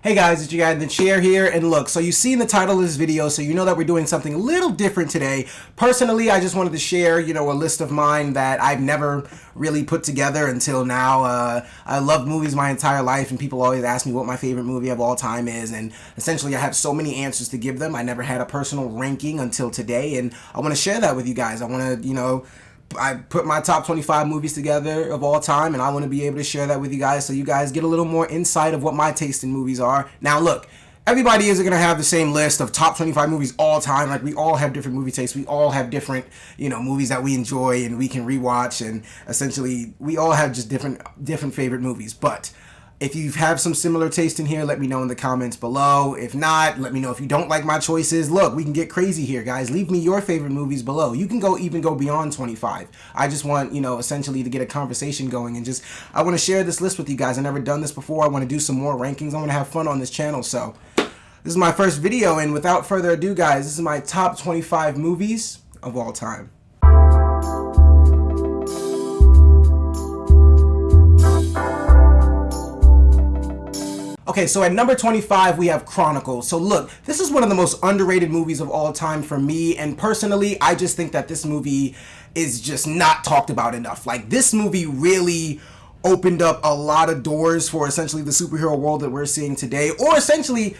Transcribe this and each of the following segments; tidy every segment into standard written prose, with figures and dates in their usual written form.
Hey guys, it's your guy, the Chair here, and look, so you've seen the title of this video, so you know that we're doing something a little different today. Personally, I just wanted to share, a list of mine that I've never really put together until now. I love movies my entire life, and people always ask me what my favorite movie of all time is, and essentially I have so many answers to give them. I never had a personal ranking until today, and I want to share that with you guys. I want to, I put my top 25 movies together of all time, and I want to be able to share that with you guys so you guys get a little more insight of what my taste in movies are. Now look, everybody isn't going to have the same list of top 25 movies all time. Like, we all have different movie tastes. We all have different, movies that we enjoy and we can rewatch, and essentially we all have just different favorite movies. But if you have some similar taste in here, let me know in the comments below. If not, let me know if you don't like my choices. Look, we can get crazy here, guys. Leave me your favorite movies below. You can even go beyond 25. I just want, essentially to get a conversation going, and I want to share this list with you guys. I've never done this before. I want to do some more rankings. I want to have fun on this channel. So this is my first video, and without further ado, guys, this is my top 25 movies of all time. Okay, so at number 25, we have Chronicle. So look, this is one of the most underrated movies of all time for me, and personally, I just think that this movie is just not talked about enough. Like, this movie really opened up a lot of doors for essentially the superhero world that we're seeing today, or essentially,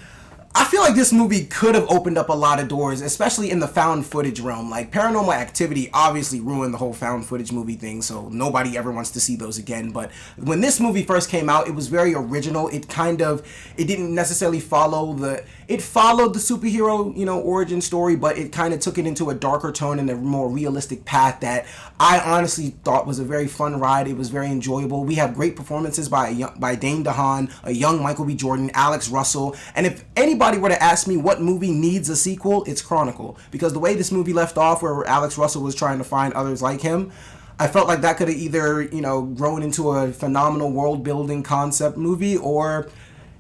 I feel like this movie could have opened up a lot of doors, especially in the found footage realm. Like, Paranormal Activity obviously ruined the whole found footage movie thing, so nobody ever wants to see those again. But when this movie first came out, it was very original. It didn't necessarily it followed the superhero, origin story, but it kind of took it into a darker tone and a more realistic path that I honestly thought was a very fun ride. It was very enjoyable. We have great performances by Dane DeHaan, a young Michael B. Jordan, Alex Russell, and if anybody were to ask me what movie needs a sequel, it's Chronicle. Because the way this movie left off, where Alex Russell was trying to find others like him, I felt like that could have either, grown into a phenomenal world-building concept movie, or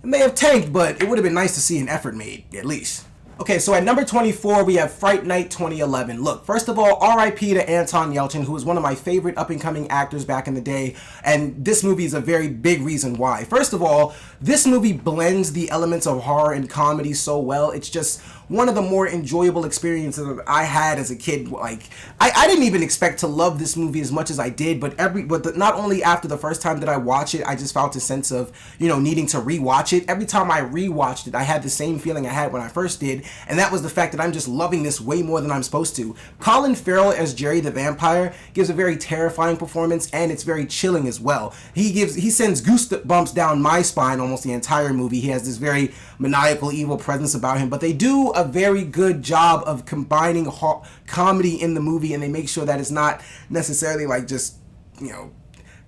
it may have tanked, but it would have been nice to see an effort made, at least. Okay, so at number 24, we have Fright Night 2011. Look, first of all, R.I.P. to Anton Yelchin, who was one of my favorite up-and-coming actors back in the day, and this movie is a very big reason why. First of all, this movie blends the elements of horror and comedy so well. It's just one of the more enjoyable experiences that I had as a kid. Like, I didn't even expect to love this movie as much as I did, but not only after the first time that I watched it, I just felt a sense of, needing to rewatch it. Every time I rewatched it, I had the same feeling I had when I first did, and that was the fact that I'm just loving this way more than I'm supposed to. Colin Farrell as Jerry the Vampire gives a very terrifying performance, and it's very chilling as well. He sends goosebumps down my spine almost the entire movie. He has this very maniacal, evil presence about him, but they do a very good job of combining comedy in the movie, and they make sure that it's not necessarily like just,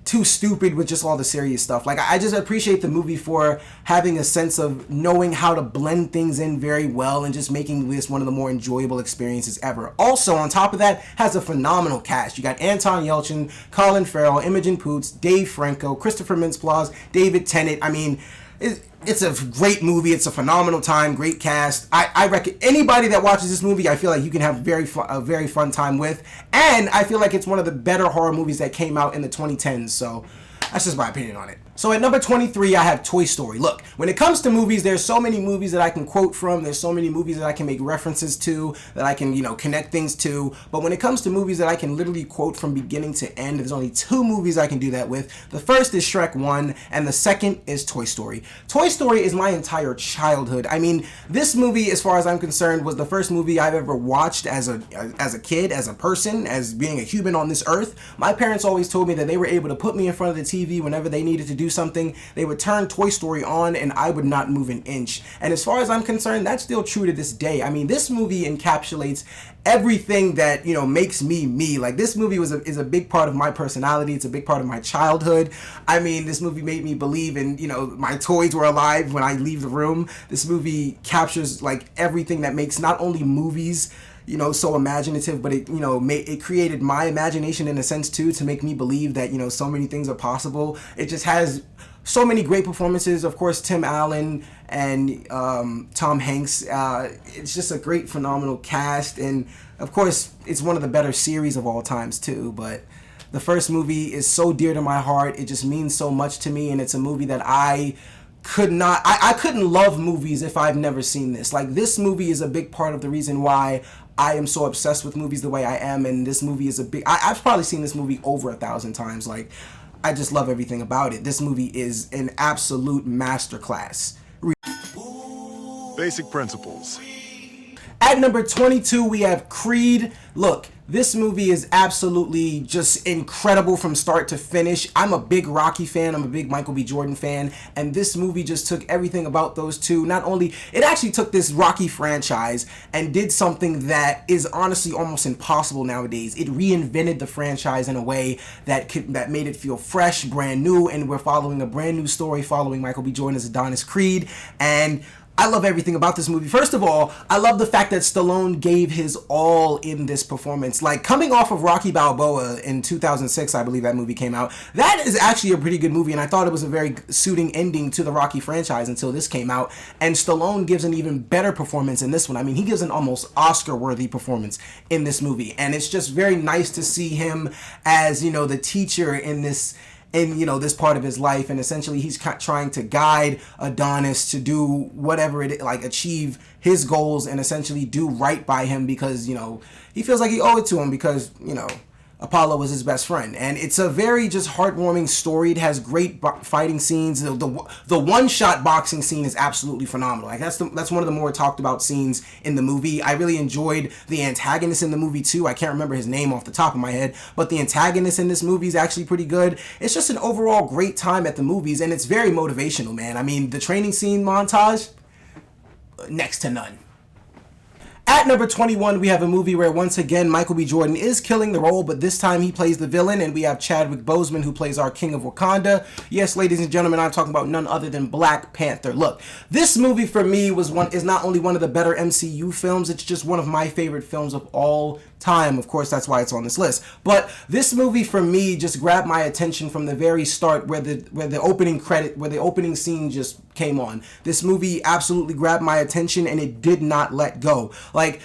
too stupid with just all the serious stuff. Like, I just appreciate the movie for having a sense of knowing how to blend things in very well and just making this one of the more enjoyable experiences ever. Also, on top of that, has a phenomenal cast. You got Anton Yelchin, Colin Farrell, Imogen Poots, Dave Franco, Christopher Mintz-Plasse, David Tennant. I mean, it's a great movie. It's a phenomenal time, great cast. I reckon anybody that watches this movie, I feel like you can have a very fun time with, and I feel like it's one of the better horror movies that came out in the 2010s, so that's just my opinion on it. So at number 23, I have Toy Story. Look, when it comes to movies, there's so many movies that I can quote from. There's so many movies that I can make references to, that I can, connect things to. But when it comes to movies that I can literally quote from beginning to end, there's only two movies I can do that with. The first is Shrek 1, and the second is Toy Story. Toy Story is my entire childhood. I mean, this movie, as far as I'm concerned, was the first movie I've ever watched as a kid, as a person, as being a human on this earth. My parents always told me that they were able to put me in front of the TV whenever they needed to do something. They would turn Toy Story on and I would not move an inch. And as far as I'm concerned, that's still true to this day. I mean, this movie encapsulates everything that, makes me me. Like, this movie is a big part of my personality. It's a big part of my childhood. I mean, this movie made me believe in, my toys were alive when I leave the room. This movie captures, like, everything that makes not only movies, so imaginative, but it created my imagination in a sense too, to make me believe that, so many things are possible. It just has so many great performances. Of course, Tim Allen and Tom Hanks. It's just a great, phenomenal cast, and of course, it's one of the better series of all times too. But the first movie is so dear to my heart. It just means so much to me, and it's a movie that I could not, I couldn't love movies if I've never seen this. Like, this movie is a big part of the reason why I am so obsessed with movies the way I am, and this movie is a big, I've probably seen this movie over 1,000 times. Like, I just love everything about it. This movie is an absolute masterclass. Basic principles. At number 22, we have Creed. Look, this movie is absolutely just incredible from start to finish. I'm a big Rocky fan. I'm a big Michael B. Jordan fan. And this movie just took everything about those two. Not only, it actually took this Rocky franchise and did something that is honestly almost impossible nowadays. It reinvented the franchise in a way that made it feel fresh, brand new. And we're following a brand new story following Michael B. Jordan as Adonis Creed. And I love everything about this movie. First of all, I love the fact that Stallone gave his all in this performance. Like, coming off of Rocky Balboa in 2006, I believe that movie came out. That is actually a pretty good movie, and I thought it was a very suiting ending to the Rocky franchise until this came out. And Stallone gives an even better performance in this one. I mean, he gives an almost Oscar-worthy performance in this movie. And it's just very nice to see him as, you know, the teacher in this part of his life, and essentially he's trying to guide Adonis to do whatever it, like, achieve his goals and essentially do right by him, because, you know, he feels like he owed it to him because, you know, Apollo was his best friend. And it's a very just heartwarming story. It has great fighting scenes. The one-shot boxing scene is absolutely phenomenal. Like, that's one of the more talked about scenes in the movie. I really enjoyed the antagonist in the movie too. I can't remember his name off the top of my head, but the antagonist in this movie is actually pretty good. It's just an overall great time at the movies, and it's very motivational, man. I mean, the training scene montage, next to none. At number 21, we have a movie where, once again, Michael B. Jordan is killing the role, but this time he plays the villain, and we have Chadwick Boseman, who plays our King of Wakanda. Yes, ladies and gentlemen, I'm talking about none other than Black Panther. Look, this movie for me is not only one of the better MCU films, it's just one of my favorite films of all time. Of course, that's why it's on this list. But this movie for me just grabbed my attention from the very start, where the opening scene just came on. This movie absolutely grabbed my attention, and it did not let go. Like,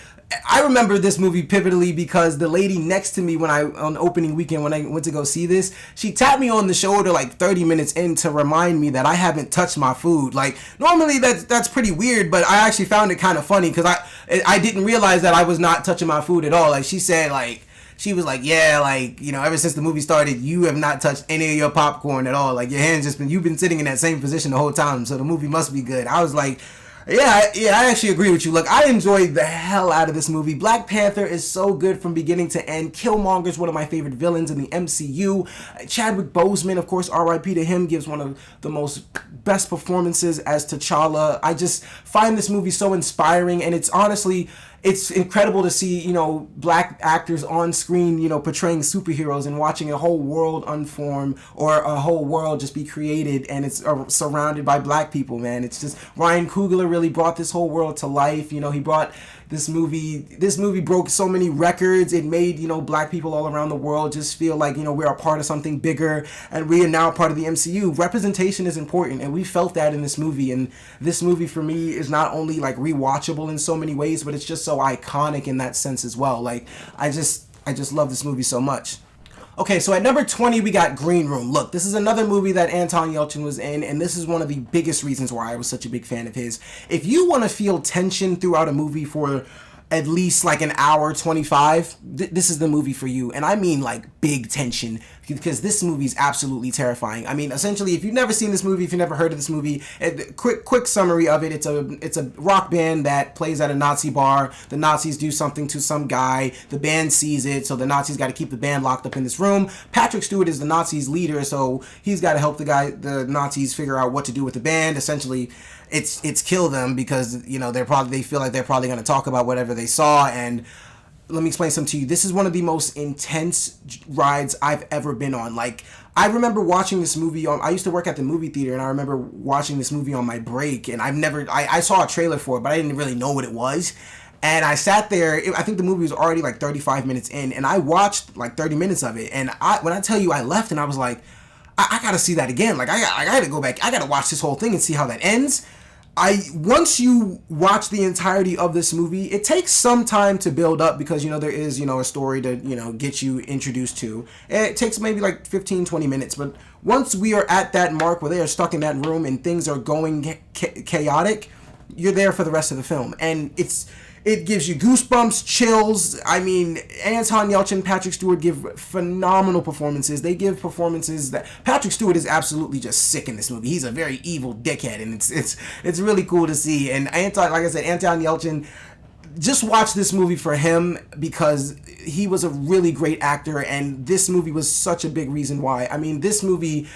I remember this movie pivotally because the lady next to me on opening weekend when I went to go see this, she tapped me on the shoulder like 30 minutes in to remind me that I haven't touched my food. Like, normally that's pretty weird, but I actually found it kind of funny because I didn't realize that I was not touching my food at all. Like, she said, like, she was like, yeah, like, you know, ever since the movie started, you have not touched any of your popcorn at all. Like, your hands you've been sitting in that same position the whole time, so the movie must be good. I was like, yeah, I actually agree with you. Look, I enjoyed the hell out of this movie. Black Panther is so good from beginning to end. Killmonger's one of my favorite villains in the MCU. Chadwick Boseman, of course, R.I.P. to him, gives one of the most best performances as T'Challa. I just find this movie so inspiring, and it's incredible to see, you know, black actors on screen, you know, portraying superheroes and watching a whole world unform or a whole world just be created, and it's surrounded by black people, man. It's just, Ryan Coogler really brought this whole world to life. You know, he brought this movie broke so many records. It made, you know, black people all around the world just feel like, you know, we're a part of something bigger, and we are now part of the MCU. Representation is important, and we felt that in this movie. And this movie for me is not only like rewatchable in so many ways, but it's just so iconic in that sense as well. Like, I just love this movie so much. Okay, so at number 20, we got Green Room. Look, this is another movie that Anton Yelchin was in, and this is one of the biggest reasons why I was such a big fan of his. If you want to feel tension throughout a movie for at least like an hour 25, this is the movie for you. And I mean like big tension, because this movie is absolutely terrifying. I mean, essentially, if you've never seen this movie, if you've never heard of this movie, quick summary of it, it's a rock band that plays at a Nazi bar. The Nazis do something to some guy. The band sees it, so the Nazis got to keep the band locked up in this room. Patrick Stewart is the Nazis' leader, so he's got to help the Nazis figure out what to do with the band. Essentially, it's kill them, because, you know, they feel like they're probably going to talk about whatever they saw. And let me explain something to you. This is one of the most intense rides I've ever been on. Like, I remember watching this movie I used to work at the movie theater, and I remember watching this movie on my break, and I saw a trailer for it, but I didn't really know what it was. And I sat there, I think the movie was already like 35 minutes in, and I watched like 30 minutes of it. And when I tell you, I left and I was like, I gotta see that again. Like, I gotta go back. I gotta watch this whole thing and see how that ends. Once you watch the entirety of this movie, it takes some time to build up because, there is, a story to, get you introduced to. And it takes maybe like 15, 20 minutes. But once we are at that mark where they are stuck in that room and things are going chaotic, you're there for the rest of the film. And it gives you goosebumps, chills. I mean, Anton Yelchin, Patrick Stewart give phenomenal performances. They give performances that Patrick Stewart is absolutely just sick in this movie. He's a very evil dickhead, and it's really cool to see. And Anton, like I said, Anton Yelchin, just watch this movie for him because he was a really great actor, and this movie was such a big reason why. I mean, this movie,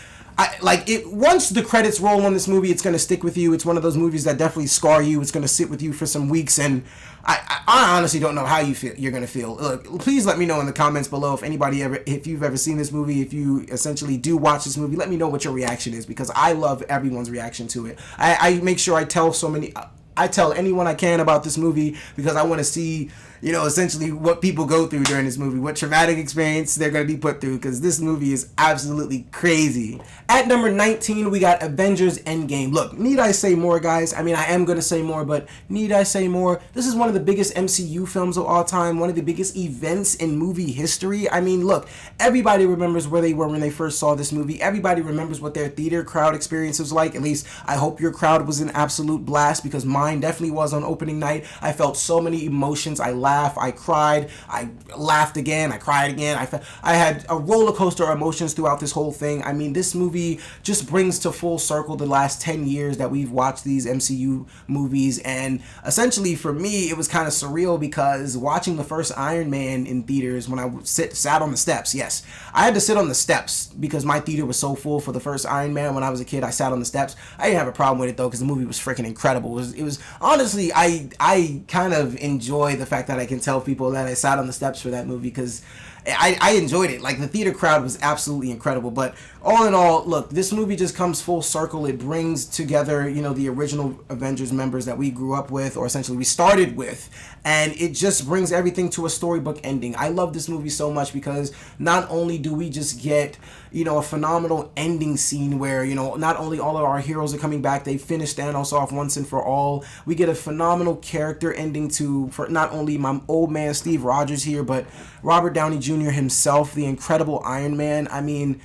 once the credits roll on this movie, it's going to stick with you. It's one of those movies that definitely scar you. It's going to sit with you for some weeks, and I honestly don't know how you're going to feel. Look, please let me know in the comments below if you've ever seen this movie, if you essentially do watch this movie, let me know what your reaction is, because I love everyone's reaction to it. I make sure I tell anyone I can about this movie because I want to see, essentially what people go through during this movie, what traumatic experience they're going to be put through, because this movie is absolutely crazy. At number 19, we got Avengers Endgame. Look, need I say more, guys? I mean, I am going to say more, but need I say more? This is one of the biggest MCU films of all time, one of the biggest events in movie history. I mean, look, everybody remembers where they were when they first saw this movie. Everybody remembers what their theater crowd experience was like. At least, I hope your crowd was an absolute blast, because mine definitely was on opening night. I felt so many emotions. I laughed, I cried, I laughed again, I cried again. I had a roller coaster of emotions throughout this whole thing. I mean, this movie just brings to full circle the last 10 years that we've watched these MCU movies, and essentially for me it was kind of surreal because watching the first Iron Man in theaters, when I sat on the steps, yes, I had to sit on the steps because my theater was so full for the first Iron Man when I was a kid. I sat on the steps. I didn't have a problem with it though because the movie was freaking incredible. It was honestly, I kind of enjoy the fact that I can tell people that I sat on the steps for that movie because I enjoyed it. Like, the theater crowd was absolutely incredible. But all in all, look, this movie just comes full circle. It brings together, the original Avengers members that we grew up with, or essentially we started with, and it just brings everything to a storybook ending. I love this movie so much because not only do we just get, a phenomenal ending scene where, not only all of our heroes are coming back, they finish Thanos off once and for all. We get a phenomenal character ending for not only my old man Steve Rogers here, but Robert Downey Jr. himself, the incredible Iron Man. I mean,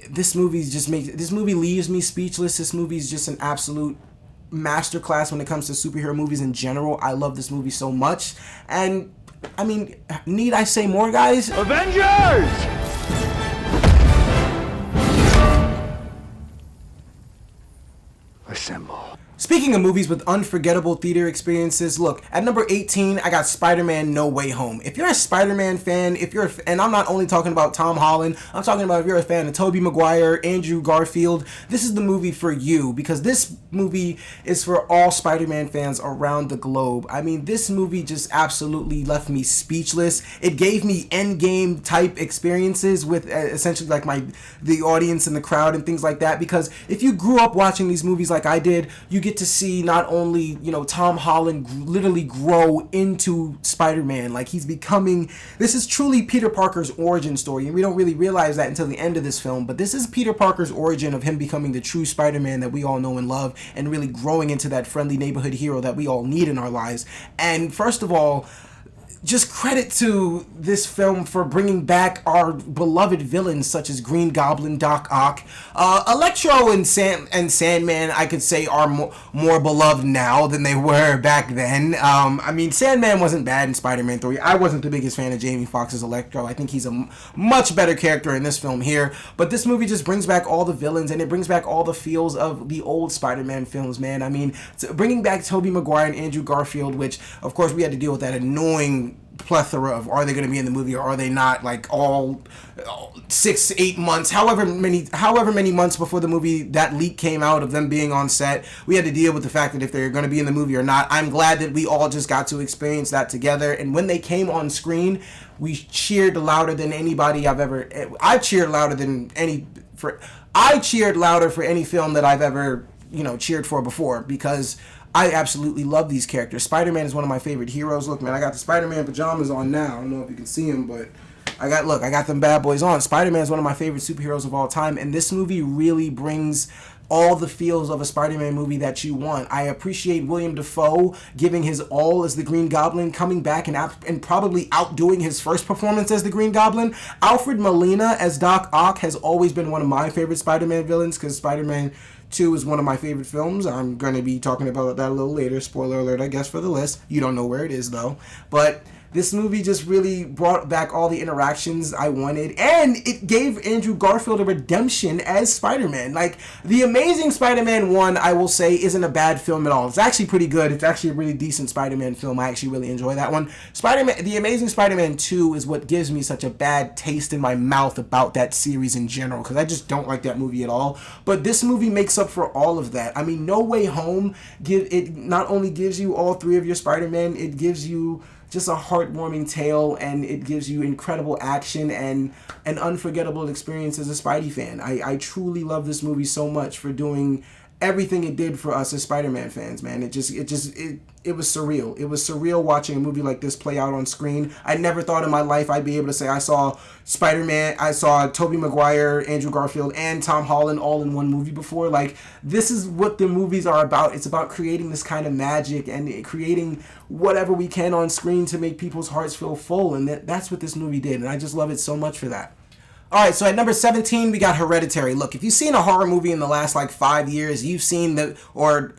this movie leaves me speechless. This movie is just an absolute masterclass when it comes to superhero movies in general. I love this movie so much, and I mean, need I say more, guys? Avengers! Assemble. Speaking of movies with unforgettable theater experiences, look, at number 18, I got SpiderMan No Way Home. If you're a Spider-Man fan, and I'm not only talking about Tom Holland, I'm talking about if you're a fan of Tobey Maguire, Andrew Garfield, this is the movie for you, because this movie is for all Spider-Man fans around the globe. I mean, this movie just absolutely left me speechless. It gave me Endgame type experiences with essentially like the audience and the crowd and things like that, because if you grew up watching these movies like I did, you get to see not only, Tom Holland literally grow into Spider-Man. Like, this is truly Peter Parker's origin story, and we don't really realize that until the end of this film, but this is Peter Parker's origin of him becoming the true Spider-Man that we all know and love, and really growing into that friendly neighborhood hero that we all need in our lives. And first of all, just credit to this film for bringing back our beloved villains such as Green Goblin, Doc Ock, Electro and Sandman. I could say are more beloved now than they were back then. I mean, Sandman wasn't bad in Spider-Man 3. I wasn't the biggest fan of Jamie Foxx's Electro. I think he's a much better character in this film here. But this movie just brings back all the villains, and it brings back all the feels of the old Spider-Man films, man. I mean, bringing back Tobey Maguire and Andrew Garfield, which, of course, we had to deal with that annoying plethora of, are they going to be in the movie or are they not, like all 6-8 months, however many months before the movie, that leak came out of them being on set. We had to deal with the fact that if they're going to be in the movie or not. I'm glad that we all just got to experience that together, and when they came on screen, we cheered louder than anybody I cheered louder for any film that I've ever cheered for before, because I absolutely love these characters. Spider-Man is one of my favorite heroes. Look, man, I got the Spider-Man pajamas on now. I don't know if you can see them, but I got them bad boys on. Spider-Man is one of my favorite superheroes of all time, and this movie really brings all the feels of a Spider-Man movie that you want. I appreciate William Dafoe giving his all as the Green Goblin, coming back and probably outdoing his first performance as the Green Goblin. Alfred Molina as Doc Ock has always been one of my favorite Spider-Man villains, because Spider-Man 2 is one of my favorite films. I'm going to be talking about that a little later. Spoiler alert, I guess, for the list. You don't know where it is, though. But this movie just really brought back all the interactions I wanted, and it gave Andrew Garfield a redemption as Spider-Man. Like, The Amazing Spider-Man 1, I will say, isn't a bad film at all. It's actually pretty good. It's actually a really decent Spider-Man film. I actually really enjoy that one. The Amazing Spider-Man 2 is what gives me such a bad taste in my mouth about that series in general, because I just don't like that movie at all. But this movie makes up for all of that. I mean, No Way Home, it not only gives you all three of your Spider-Man, it gives you just a heartwarming tale, and it gives you incredible action and an unforgettable experience as a Spidey fan. I truly love this movie so much for doing everything it did for us as Spider-Man fans, man. It was surreal. It was surreal watching a movie like this play out on screen. I never thought in my life I'd be able to say I saw Spider-Man, I saw Tobey Maguire, Andrew Garfield, and Tom Holland all in one movie before. Like, this is what the movies are about. It's about creating this kind of magic and creating whatever we can on screen to make people's hearts feel full, and that's what this movie did, and I just love it so much for that. Alright, so at number 17, we got Hereditary. Look, if you've seen a horror movie in the last, 5 years, you've seen or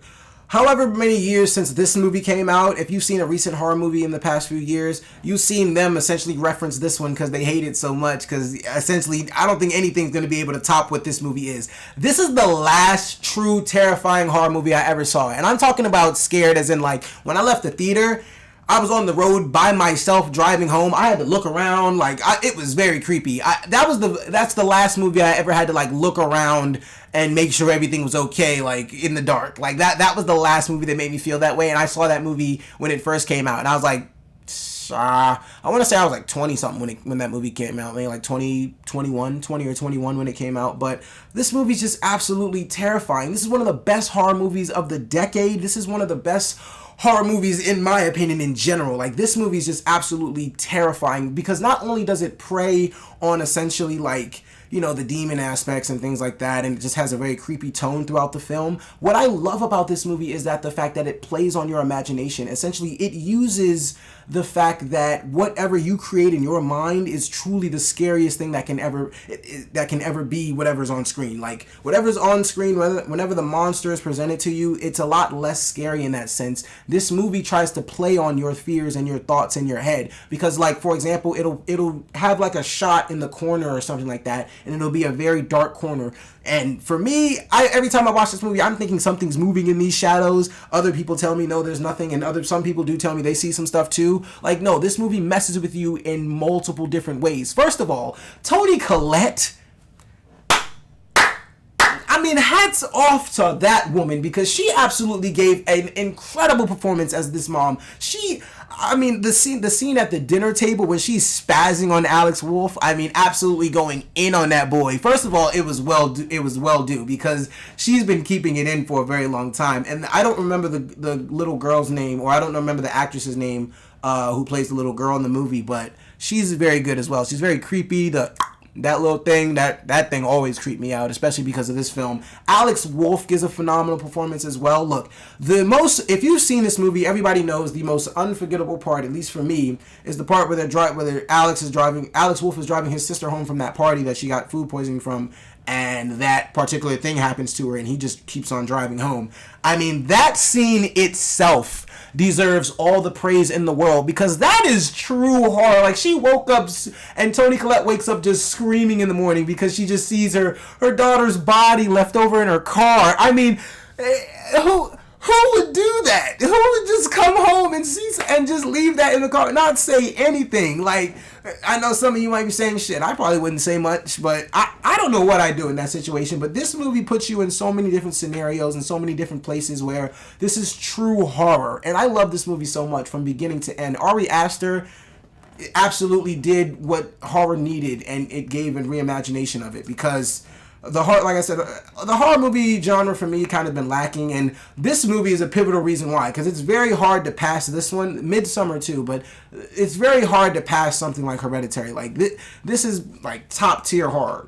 however many years since this movie came out, if you've seen a recent horror movie in the past few years, you've seen them essentially reference this one because they hate it so much, because essentially, I don't think anything's going to be able to top what this movie is. This is the last true terrifying horror movie I ever saw, and I'm talking about scared as in, when I left the theater, I was on the road by myself driving home. I had to look around. It was very creepy. That's the last movie I ever had to look around and make sure everything was okay, in the dark. That was the last movie that made me feel that way. And I saw that movie when it first came out, and I was I want to say I was 20 something when that movie came out, maybe 20 or 21 when it came out. But this movie's just absolutely terrifying. This is one of the best horror movies of the decade. This is one of the best horror movies, in my opinion, in general. This movie is just absolutely terrifying, because not only does it prey on essentially the demon aspects and things like that, and it just has a very creepy tone throughout the film. What I love about this movie is that the fact that it plays on your imagination. Essentially, it uses the fact that whatever you create in your mind is truly the scariest thing that can ever be whatever's on screen. Whatever's on screen, whenever the monster is presented to you, it's a lot less scary in that sense. This movie tries to play on your fears and your thoughts in your head, because for example, it'll have a shot in the corner or something like that, and it'll be a very dark corner. And for me, every time I watch this movie, I'm thinking something's moving in these shadows. Other people tell me no, there's nothing, and some people do tell me they see some stuff too. No, this movie messes with you in multiple different ways. First of all, Toni Collette, hats off to that woman, because she absolutely gave an incredible performance as this mom. The scene at the dinner table when she's spazzing on Alex Wolff, absolutely going in on that boy. First of all, it was well due, because she's been keeping it in for a very long time. And I don't remember the little girl's name, or I don't remember the actress's name who plays the little girl in the movie, but she's very good as well. She's very creepy. That little thing, that thing always creeped me out, especially because of this film. Alex Wolff gives a phenomenal performance as well. Look, if you've seen this movie, everybody knows the most unforgettable part, at least for me, is the part where Alex Wolff is driving his sister home from that party that she got food poisoning from, and that particular thing happens to her, and he just keeps on driving home. That scene itself deserves all the praise in the world, because that is true horror. She woke up, and Toni Collette wakes up just screaming in the morning because she just sees her daughter's body left over in her car. Who would do that? Who would just come home and just leave that in the car and not say anything? I know some of you might be saying shit. I probably wouldn't say much, but I don't know what I'd do in that situation. But this movie puts you in so many different scenarios and so many different places where this is true horror. And I love this movie so much from beginning to end. Ari Aster absolutely did what horror needed, and it gave a reimagination of it, because the horror movie genre for me kind of been lacking, and this movie is a pivotal reason why, because it's very hard to pass this one. Midsommar too, but it's very hard to pass something like Hereditary. This is top tier horror.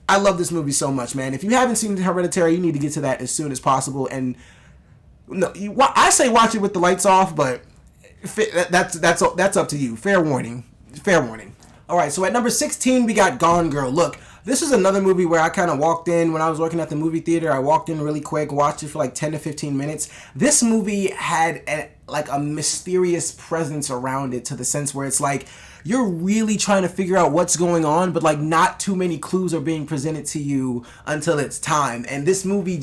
I love this movie so much, man. If you haven't seen Hereditary, you need to get to that as soon as possible. And no, I say watch it with the lights off, but that's up to you. Fair warning. Fair warning. All right, so at number 16, we got Gone Girl. Look, this is another movie where I kind of walked in when I was working at the movie theater. I walked in really quick, watched it for like 10 to 15 minutes. This movie had a mysterious presence around it, to the sense where it's like you're really trying to figure out what's going on, but like not too many clues are being presented to you until it's time. And this movie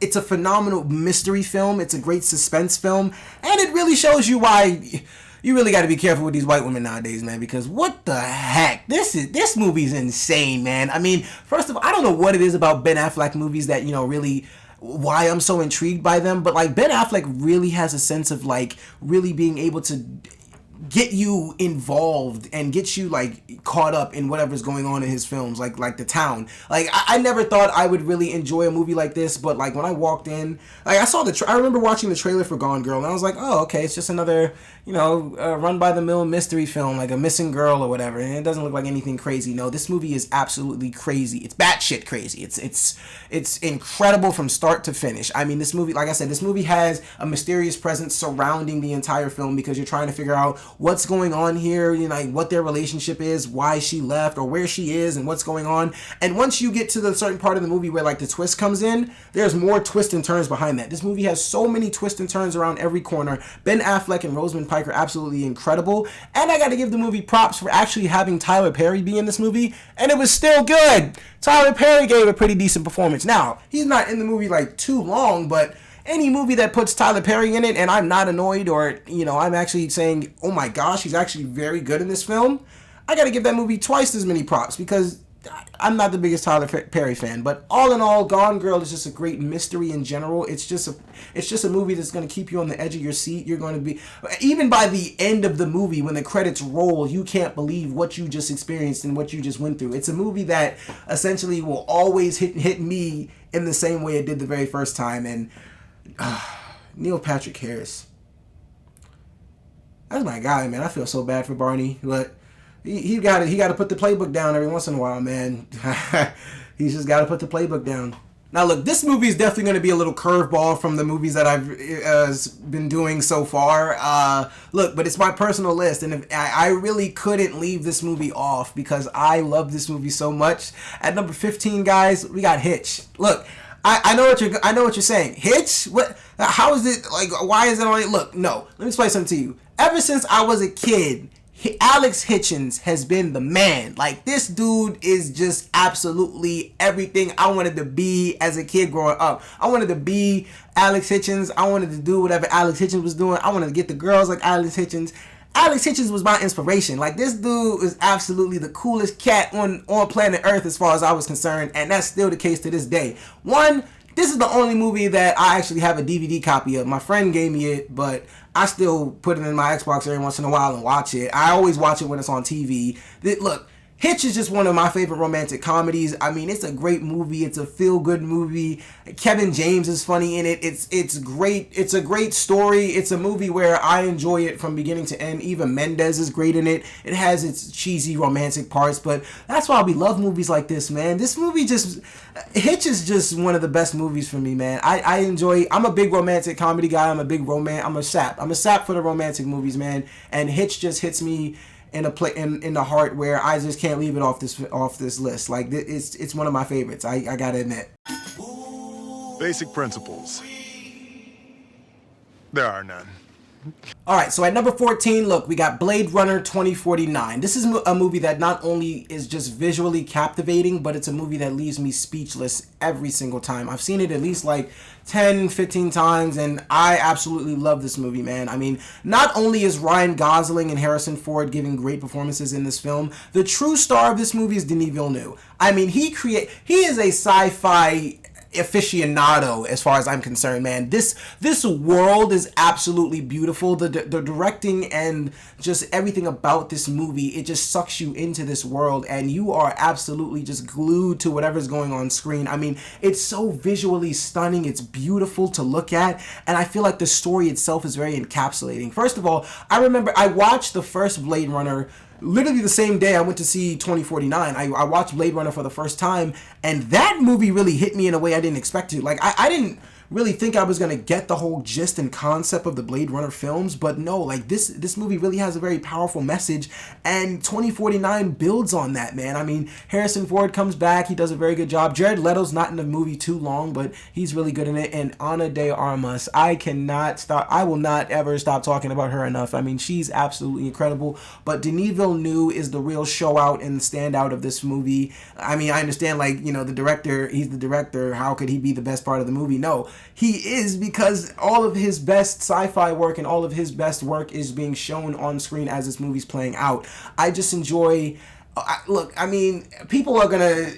it's a phenomenal mystery film. It's a great suspense film, and it really shows you why you really got to be careful with these white women nowadays, man, because what the heck? This movie's insane, man. I mean, first of all, I don't know what it is about Ben Affleck movies that, really why I'm so intrigued by them, but like Ben Affleck really has a sense of like really being able to get you involved and get you like caught up in whatever's going on in his films, like The Town. Like I never thought I would really enjoy a movie like this, but like when I walked in, like I remember watching the trailer for Gone Girl, and I was like, oh, okay, it's just another run by the mill mystery film, like a missing girl or whatever, and it doesn't look like anything crazy. No, this movie is absolutely crazy. It's batshit crazy. It's incredible from start to finish. I mean, this movie, like I said, this movie has a mysterious presence surrounding the entire film because you're trying to figure out what's going on here, like what their relationship is, why she left, or where she is, and what's going on. And once you get to the certain part of the movie where like the twist comes in, there's more twists and turns behind that. This movie has so many twists and turns around every corner. Ben Affleck and Rosamund Pike are absolutely incredible, and I got to give the movie props for actually having Tyler Perry be in this movie, and it was still good. Tyler Perry gave a pretty decent performance. Now, he's not in the movie like too long, but any movie that puts Tyler Perry in it and I'm not annoyed, or I'm actually saying, oh my gosh, he's actually very good in this film, I gotta give that movie twice as many props, because I'm not the biggest Tyler Perry fan. But all in all, Gone Girl is just a great mystery in general. It's just a movie that's going to keep you on the edge of your seat. You're going to be, even by the end of the movie, when the credits roll, you can't believe what you just experienced and what you just went through. It's a movie that essentially will always hit me in the same way it did the very first time. And Neil Patrick Harris, that's my guy, man. I feel so bad for Barney, but he got to put the playbook down every once in a while, man. He's just got to put the playbook down. Now, look, this movie is definitely going to be a little curveball from the movies that I've been doing so far. Look, but it's my personal list, and I really couldn't leave this movie off because I love this movie so much. At number 15, guys, we got Hitch. Look, I know what you're saying. Hitch? What? How is it? Like, why is it on it? Look, no. Let me explain something to you. Ever since I was a kid, Alex Hitchens has been the man. Like, this dude is just absolutely everything I wanted to be as a kid growing up. I wanted to be Alex Hitchens. I wanted to do whatever Alex Hitchens was doing. I wanted to get the girls like Alex Hitchens. Alex Hitchens was my inspiration. Like, this dude is absolutely the coolest cat on planet Earth as far as I was concerned, and that's still the case to this day. This is the only movie that I actually have a DVD copy of. My friend gave me it, but I still put it in my Xbox every once in a while and watch it. I always watch it when it's on TV. Look, Hitch is just one of my favorite romantic comedies. I mean, it's a great movie. It's a feel-good movie. Kevin James is funny in it. It's great. It's a great story. It's a movie where I enjoy it from beginning to end. Eva Mendes is great in it. It has its cheesy romantic parts, but that's why we love movies like this, man. This movie Hitch is just one of the best movies for me, man. I enjoy. I'm a big romantic comedy guy. I'm a sap. I'm a sap for the romantic movies, man. And Hitch just hits me in the heart where I just can't leave it off this list. Like, it's one of my favorites. I gotta admit. Basic principles. There are none. Alright, so at number 14, look, we got Blade Runner 2049. This is a movie that not only is just visually captivating, but it's a movie that leaves me speechless every single time. I've seen it at least like 10, 15 times, and I absolutely love this movie, man. I mean, not only is Ryan Gosling and Harrison Ford giving great performances in this film, the true star of this movie is Denis Villeneuve. I mean, he is a sci-fi aficionado as far as I'm concerned, man. This world is absolutely beautiful. The directing and just everything about this movie, it just sucks you into this world, and you are absolutely just glued to whatever's going on screen. I mean, it's so visually stunning. It's beautiful to look at, and I feel like the story itself is very encapsulating. First of all, I remember I watched the first Blade Runner literally the same day I went to see 2049. I watched Blade Runner for the first time, and that movie really hit me in a way I didn't expect to. Like, I didn't really think I was gonna get the whole gist and concept of the Blade Runner films, but no, like this movie really has a very powerful message, and 2049 builds on that, man. I mean, Harrison Ford comes back, he does a very good job. Jared Leto's not in the movie too long, but he's really good in it. And Ana de Armas, I will not ever stop talking about her enough. I mean, she's absolutely incredible. But Denis Villeneuve is the real show out and standout of this movie. I mean, I understand, like, you know, the director, he's the director, how could he be the best part of the movie? No, he is, because all of his best sci-fi work and all of his best work is being shown on screen as this movie's playing out. I just enjoy... Look, I mean, people are gonna...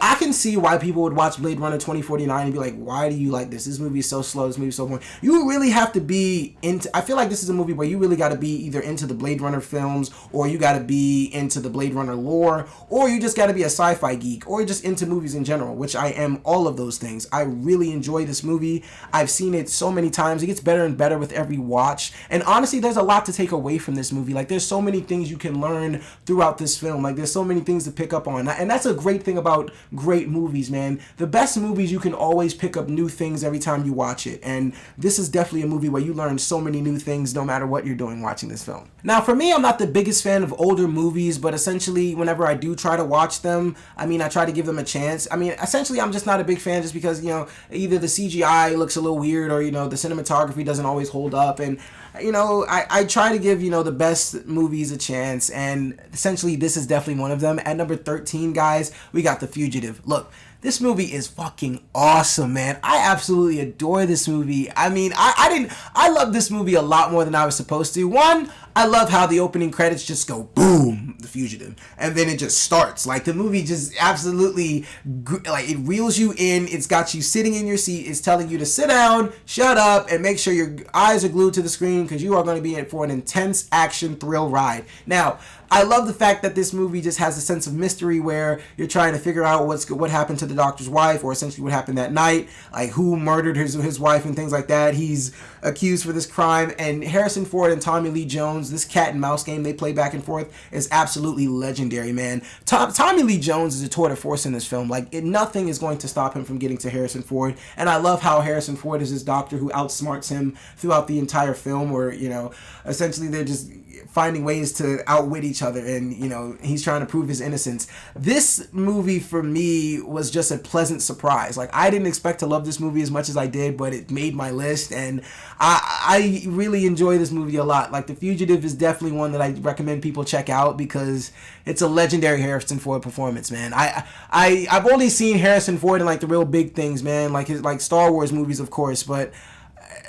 I can see why people would watch Blade Runner 2049 and be like, why do you like this? This movie is so slow. This movie is so boring. You really have to be into... I feel like this is a movie where you really got to be either into the Blade Runner films, or you got to be into the Blade Runner lore, or you just got to be a sci-fi geek, or just into movies in general, which I am all of those things. I really enjoy this movie. I've seen it so many times. It gets better and better with every watch. And honestly, there's a lot to take away from this movie. Like, there's so many things you can learn throughout this film. Like, there's so many things to pick up on. And that's a great thing about great movies, man. The best movies, you can always pick up new things every time you watch it, and this is definitely a movie where you learn so many new things no matter what you're doing watching this film. Now, for me, I'm not the biggest fan of older movies, but essentially whenever I do try to watch them, I mean, I try to give them a chance. I mean, essentially I'm just not a big fan just because, you know, either the CGI looks a little weird, or, you know, the cinematography doesn't always hold up. And you know, I try to give, you know, the best movies a chance, and essentially this is definitely one of them. At number 13, guys, we got The Fugitive. Look, this movie is fucking awesome, man. I absolutely adore this movie. I mean, I love this movie a lot more than I was supposed to. One, I love how the opening credits just go boom, The Fugitive, and then it just starts. Like, the movie just absolutely, like, it reels you in. It's got you sitting in your seat. It's telling you to sit down, shut up, and make sure your eyes are glued to the screen, because you are going to be in for an intense action thrill ride. Now, I love the fact that this movie just has a sense of mystery where you're trying to figure out what happened to the doctor's wife, or essentially what happened that night, like who murdered his wife and things like that. He's accused for this crime, and Harrison Ford and Tommy Lee Jones, this cat and mouse game they play back and forth is absolutely legendary, man. Tommy Lee Jones is a tour de force in this film. Like, nothing is going to stop him from getting to Harrison Ford, and I love how Harrison Ford is his doctor who outsmarts him throughout the entire film, where, you know, essentially they're just finding ways to outwit each other, and, you know, he's trying to prove his innocence. This movie for me was just a pleasant surprise. Like, I didn't expect to love this movie as much as I did, but it made my list, and I really enjoy this movie a lot. Like, The Fugitive is definitely one that I recommend people check out, because it's a legendary Harrison Ford performance, man. I've only seen Harrison Ford in, like, the real big things, man, like his, like, Star Wars movies, of course, but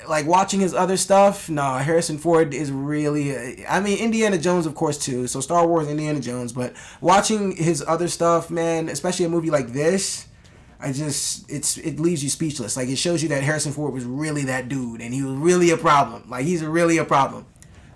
like, watching his other stuff, no, Harrison Ford is really, I mean, Indiana Jones, of course, too, so Star Wars, Indiana Jones, but watching his other stuff, man, especially a movie like this, it leaves you speechless. Like, it shows you that Harrison Ford was really that dude, and he was really a problem. Like, he's really a problem.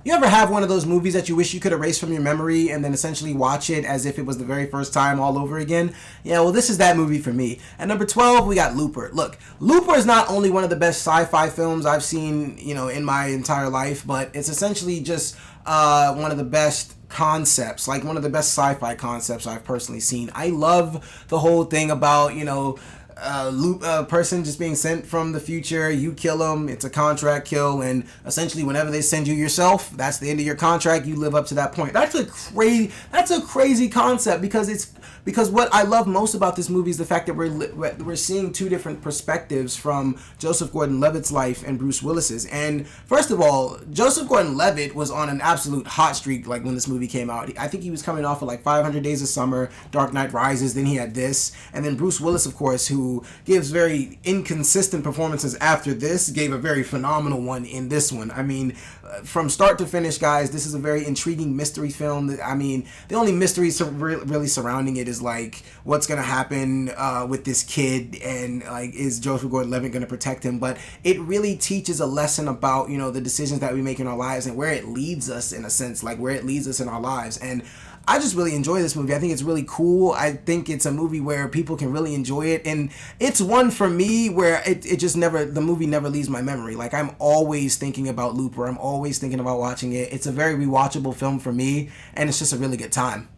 You ever have one of those movies that you wish you could erase from your memory and then essentially watch it as if it was the very first time all over again? Yeah, well, this is that movie for me. At number 12, we got Looper. Look, Looper is not only one of the best sci-fi films I've seen, you know, in my entire life, but it's essentially just one of the best concepts, like one of the best sci-fi concepts I've personally seen. I love the whole thing about, you know, a person just being sent from the future, you kill them, it's a contract kill, and essentially whenever they send you yourself, that's the end of your contract, you live up to that point. That's a crazy concept, because what I love most about this movie is the fact that we're seeing two different perspectives from Joseph Gordon-Levitt's life and Bruce Willis's. And first of all, Joseph Gordon-Levitt was on an absolute hot streak, like, when this movie came out. I think he was coming off of, like, 500 Days of Summer, Dark Knight Rises, then he had this, and then Bruce Willis, of course, who gives very inconsistent performances after this, gave a very phenomenal one in this one. I mean, from start to finish, guys, this is a very intriguing mystery film. I mean, the only mystery really surrounding it is, like, what's gonna happen with this kid, and, like, is Joseph Gordon-Levitt gonna protect him? But it really teaches a lesson about, you know, the decisions that we make in our lives and where it leads us, in a sense, like where it leads us in our lives. And I just really enjoy this movie. I think it's really cool. I think it's a movie where people can really enjoy it, and it's one for me where it just never, the movie never leaves my memory. Like, I'm always thinking about Looper. I'm always thinking about watching it. It's a very rewatchable film for me, and it's just a really good time.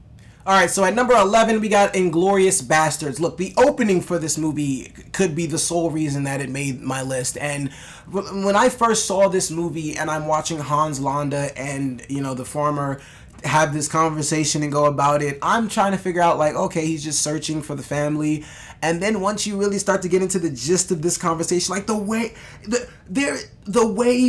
Alright, so at number 11, we got Inglourious Basterds. Look, the opening for this movie could be the sole reason that it made my list. And when I first saw this movie and I'm watching Hans Landa and, you know, the farmer have this conversation and go about it, I'm trying to figure out, like, okay, he's just searching for the family. And then once you really start to get into the gist of this conversation, like the way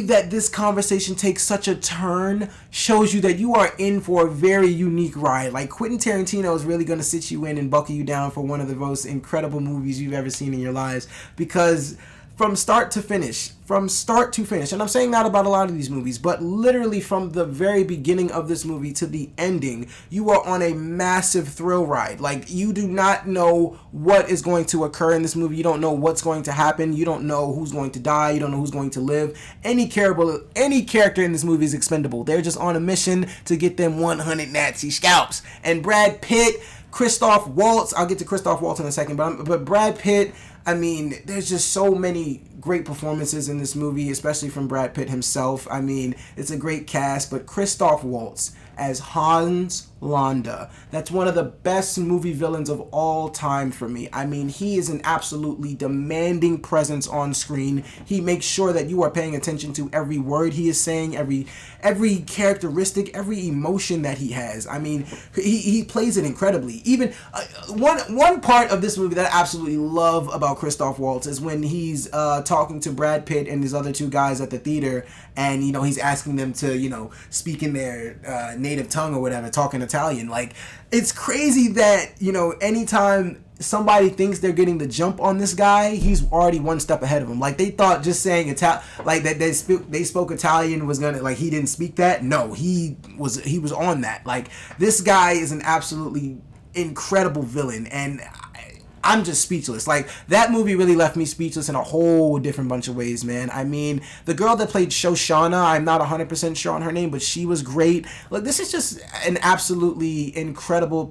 that this conversation takes such a turn shows you that you are in for a very unique ride. Like, Quentin Tarantino is really going to sit you in and buckle you down for one of the most incredible movies you've ever seen in your lives, because from start to finish, and I'm saying that about a lot of these movies, but literally from the very beginning of this movie to the ending, you are on a massive thrill ride. Like, you do not know what is going to occur in this movie. You don't know what's going to happen. You don't know who's going to die. You don't know who's going to live. Any character in this movie is expendable. They're just on a mission to get them 100 Nazi scalps. And Brad Pitt, Christoph Waltz, I'll get to Christoph Waltz in a second, but Brad Pitt, I mean, there's just so many great performances in this movie, especially from Brad Pitt himself. I mean, it's a great cast, but Christoph Waltz as Hans Landa, that's one of the best movie villains of all time for me. I mean, he is an absolutely demanding presence on screen. He makes sure that you are paying attention to every word he is saying, every characteristic, every emotion that he has. I mean, he plays it incredibly. Even one part of this movie that I absolutely love about Christoph Waltz is when he's talking to Brad Pitt and his other two guys at the theater, and, you know, he's asking them to, you know, speak in their native tongue or whatever, talking Italian. Like, it's crazy that, you know, anytime somebody thinks they're getting the jump on this guy, he's already one step ahead of them. Like, they thought just saying like that they spoke Italian was gonna, like, he didn't speak that. No, he was on that. Like, this guy is an absolutely incredible villain, and I'm just speechless. Like, that movie really left me speechless in a whole different bunch of ways, man. I mean, the girl that played Shoshana, I'm not 100% sure on her name, but she was great. Look, this is just an absolutely incredible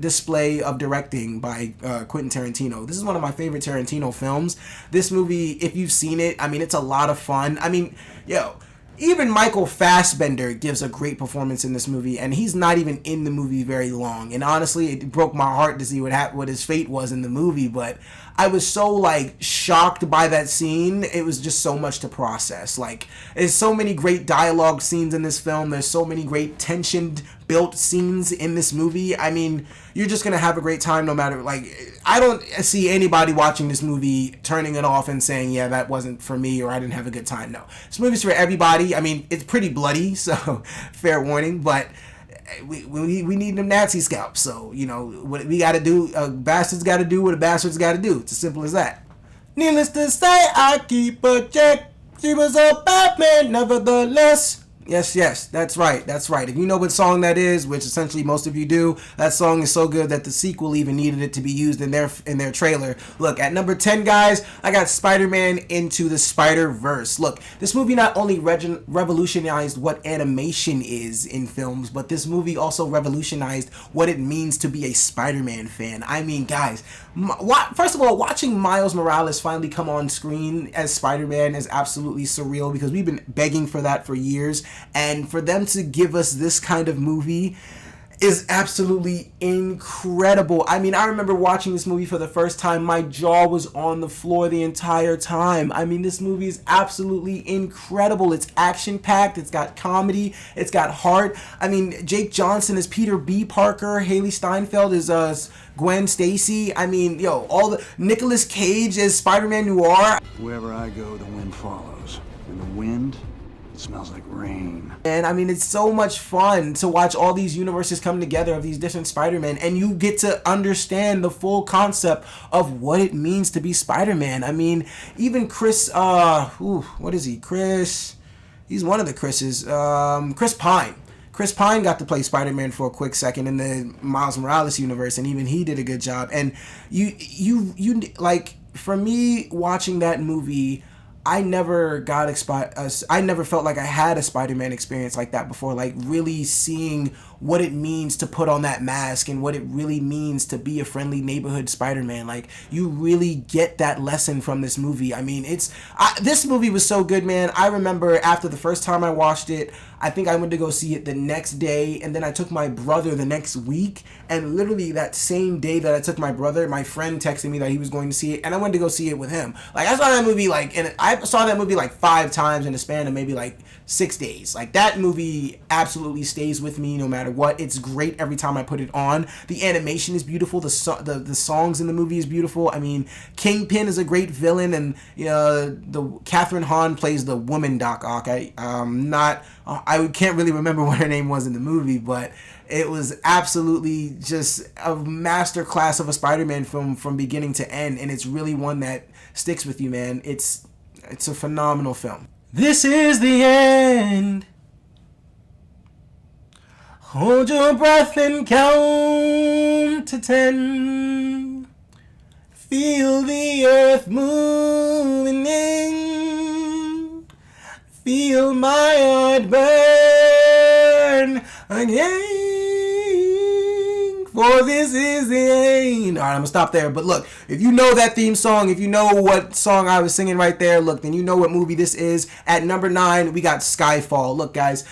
display of directing by Quentin Tarantino. This is one of my favorite Tarantino films. This movie, if you've seen it, I mean, it's a lot of fun. I mean, even Michael Fassbender gives a great performance in this movie, and he's not even in the movie very long. And honestly, it broke my heart to see what his fate was in the movie, but I was so, like, shocked by that scene. It was just so much to process. Like, there's so many great dialogue scenes in this film. There's so many great tensioned built scenes in this movie. I mean, you're just gonna have a great time no matter, like, I don't see anybody watching this movie turning it off and saying, yeah, that wasn't for me, or I didn't have a good time. No, this movie's for everybody. I mean, it's pretty bloody, so fair warning, but we need them Nazi scalps. So, you know, what we gotta do, bastards gotta do what a bastard's gotta do. It's as simple as that. Needless to say, I keep a check. She was a bad man, nevertheless. Yes, that's right. If you know what song that is, which essentially most of you do, that song is so good that the sequel even needed it to be used in their trailer. Look, at number 10, guys, I got Spider-Man Into the SpiderVerse. Look, this movie not only revolutionized what animation is in films, but this movie also revolutionized what it means to be a Spider-Man fan. I mean, guys, first of all, watching Miles Morales finally come on screen as Spider-Man is absolutely surreal, because we've been begging for that for years. And for them to give us this kind of movie is absolutely incredible. I mean, I remember watching this movie for the first time, my jaw was on the floor the entire time. I mean, this movie is absolutely incredible. It's action-packed, it's got comedy, it's got heart. I mean, Jake Johnson is Peter B. Parker, Haley Steinfeld is Gwen Stacy. I mean, all the Nicolas Cage is Spider-Man Noir. Wherever I go, the wind follows. And the wind, it smells like rain. And I mean, it's so much fun to watch all these universes come together of these different Spider-Man, and you get to understand the full concept of what it means to be Spider-Man. I mean, even Chris, what is he? He's one of the Chris's. Chris Pine. Chris Pine got to play Spider-Man for a quick second in the Miles Morales universe, and even he did a good job. And you like, for me, watching that movie, I never I never felt like I had a Spider-Man experience like that before, like really seeing what it means to put on that mask and what it really means to be a friendly neighborhood Spider-Man. Like, you really get that lesson from this movie. I mean, this movie was so good, man. I remember after the first time I watched it, I think I went to go see it the next day, and then I took my brother the next week, and literally that same day that I took my brother, my friend texted me that he was going to see it, and I went to go see it with him. Like, I saw that movie I saw that movie like 5 times in the span of maybe like 6 days. Like, that movie absolutely stays with me no matter what. It's great every time I put it on. The animation is beautiful. The songs in the movie is beautiful. I mean, Kingpin is a great villain, and the Catherine Hahn plays the woman Doc Ock. I can't really remember what her name was in the movie, but it was absolutely just a masterclass of a Spider-Man film from beginning to end, and it's really one that sticks with you, man. It's a phenomenal film. This is the end. Hold your breath and count to 10. Feel the earth moving in. Feel my heart burn again. For this is the end. Alright, I'm gonna stop there. But look, if you know that theme song, if you know what song I was singing right there, look, then you know what movie this is. At number 9, we got Skyfall. Look, guys,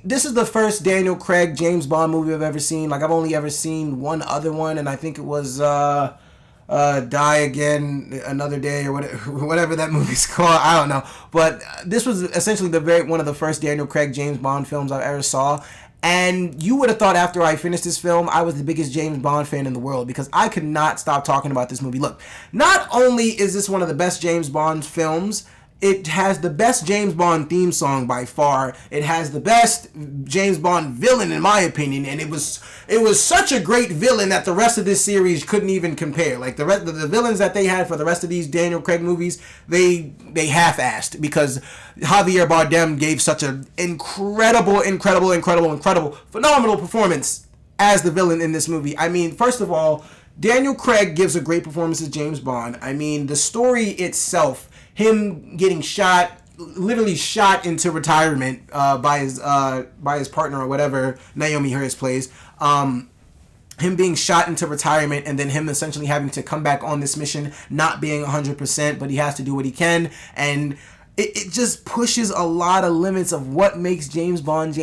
this is the first Daniel Craig James Bond movie I've ever seen. Like, I've only ever seen one other one, and I think it was Die Again Another Day, or whatever that movie's called. I don't know. But this was essentially one of the first Daniel Craig James Bond films I ever saw. And you would have thought after I finished this film, I was the biggest James Bond fan in the world, because I could not stop talking about this movie. Look, not only is this one of the best James Bond films, it has the best James Bond theme song by far. It has the best James Bond villain, in my opinion, and it was such a great villain that the rest of this series couldn't even compare. Like, the rest of the villains that they had for the rest of these Daniel Craig movies, they half-assed, because Javier Bardem gave such an incredible, phenomenal performance as the villain in this movie. I mean, first of all, Daniel Craig gives a great performance as James Bond. I mean, the story itself, him getting literally shot into retirement by his partner or whatever Naomi Harris plays. Him being shot into retirement, and then him essentially having to come back on this mission, not being 100%, but he has to do what he can, and it just pushes a lot of limits of what makes James Bond,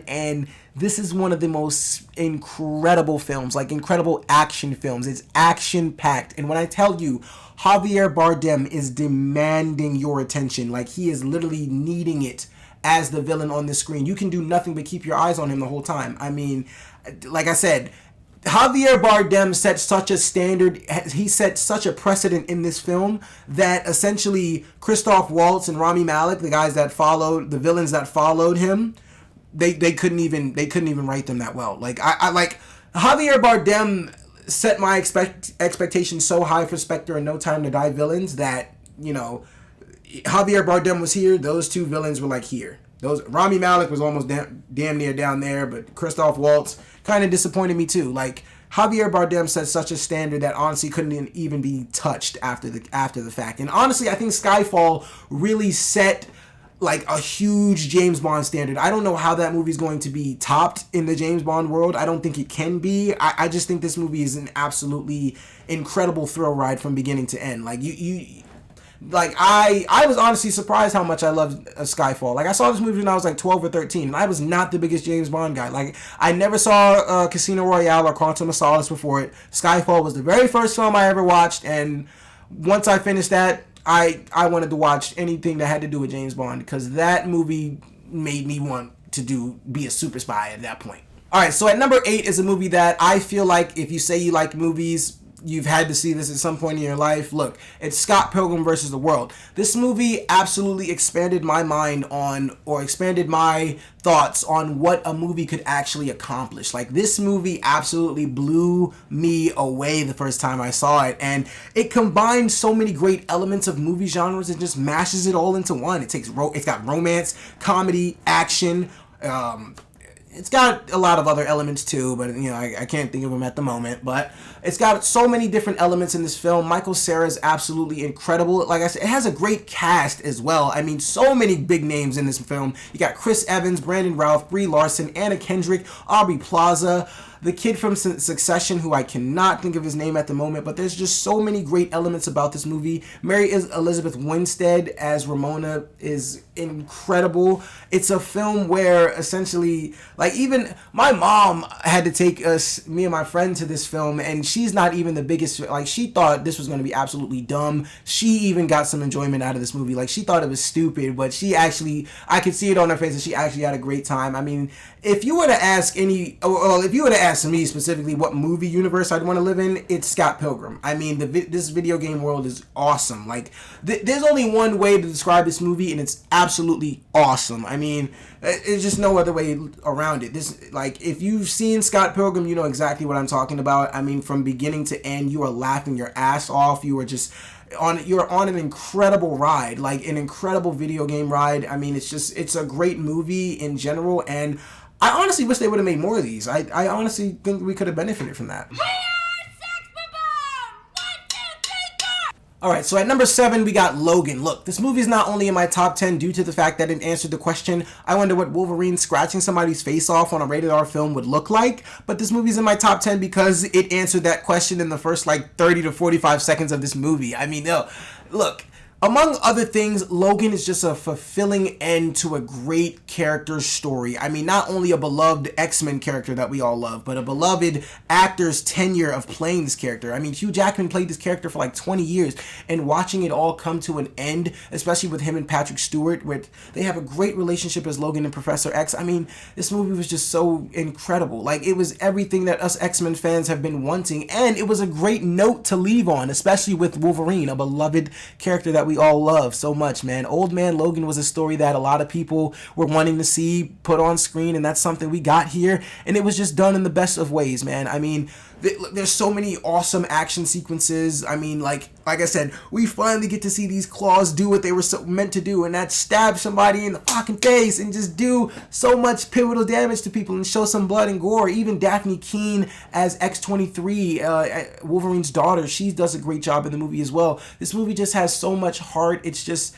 and this is one of the most incredible films, like incredible action films. It's action-packed, and when I tell you, Javier Bardem is demanding your attention, like he is literally needing it as the villain on the screen. You can do nothing but keep your eyes on him the whole time. I mean, like I said, Javier Bardem set such a standard, he set such a precedent in this film that essentially Christoph Waltz and Rami Malek, the villains that followed him, they couldn't even write them that well. Like, I like Javier Bardem set my expectations so high for Spectre and No Time to Die villains that, you know, Javier Bardem was here, those two villains were like here. Rami Malek was almost damn near down there, but Christoph Waltz kind of disappointed me too. Like, Javier Bardem set such a standard that honestly couldn't even be touched after the fact. And honestly, I think Skyfall really set like a huge James Bond standard. I don't know how that movie's going to be topped in the James Bond world. I don't think it can be. I just think this movie is an absolutely incredible thrill ride from beginning to end. Like, I was honestly surprised how much I loved Skyfall. Like, I saw this movie when I was like 12 or 13, and I was not the biggest James Bond guy. Like, I never saw Casino Royale or Quantum of Solace before it. Skyfall was the very first film I ever watched, and once I finished that, I wanted to watch anything that had to do with James Bond, because that movie made me want to be a super spy at that point. Alright, so at number 8 is a movie that I feel like if you say you like movies, you've had to see this at some point in your life. Look, it's Scott Pilgrim vs. the World. This movie absolutely expanded my mind expanded my thoughts on what a movie could actually accomplish. Like, this movie absolutely blew me away the first time I saw it, and it combines so many great elements of movie genres and just mashes it all into one. It's got romance, comedy, action, it's got a lot of other elements too, but I can't think of them at the moment. But it's got so many different elements in this film. Michael Cera is absolutely incredible. Like I said, it has a great cast as well. I mean, so many big names in this film. You got Chris Evans, Brandon Routh, Brie Larson, Anna Kendrick, Aubrey Plaza, the kid from Succession, who I cannot think of his name at the moment, but there's just so many great elements about this movie. Mary Elizabeth Winstead as Ramona is incredible. It's a film where essentially, like, even my mom had to take me and my friend to this film, and she's not even the biggest, like, she thought this was going to be absolutely dumb. She even got some enjoyment out of this movie. Like, she thought it was stupid, but she actually, I could see it on her face that she actually had a great time. I mean, if you were to ask me specifically what movie universe I'd want to live in, it's Scott Pilgrim. I mean, this video game world is awesome. Like, there's only one way to describe this movie, and it's absolutely awesome. I mean, there's just no other way around it. This, like, if you've seen Scott Pilgrim, you know exactly what I'm talking about. I mean, from beginning to end, you are laughing your ass off. You're on an incredible ride, like an incredible video game ride. I mean, it's a great movie in general, and I honestly wish they would have made more of these. I honestly think we could have benefited from that. Alright, so at number 7, we got Logan. Look, this movie is not only in my top 10 due to the fact that it answered the question, I wonder what Wolverine scratching somebody's face off on a rated R film would look like, but this movie's in my top 10 because it answered that question in the first, 30 to 45 seconds of this movie. I mean, look, among other things, Logan is just a fulfilling end to a great character story. I mean, not only a beloved X-Men character that we all love, but a beloved actor's tenure of playing this character. I mean, Hugh Jackman played this character for 20 years, and watching it all come to an end, especially with him and Patrick Stewart, where they have a great relationship as Logan and Professor X. I mean, this movie was just so incredible. Like, it was everything that us X-Men fans have been wanting, and it was a great note to leave on, especially with Wolverine, a beloved character that we all love so much, man. Old Man Logan was a story that a lot of people were wanting to see put on screen, and that's something we got here, and it was just done in the best of ways, man. I mean, there's so many awesome action sequences. I mean, like I said, we finally get to see these claws do what they were meant to do, and that's stab somebody in the fucking face and just do so much pivotal damage to people and show some blood and gore. Even Daphne Keane as X-23, Wolverine's daughter, she does a great job in the movie as well. This movie just has so much heart. It's just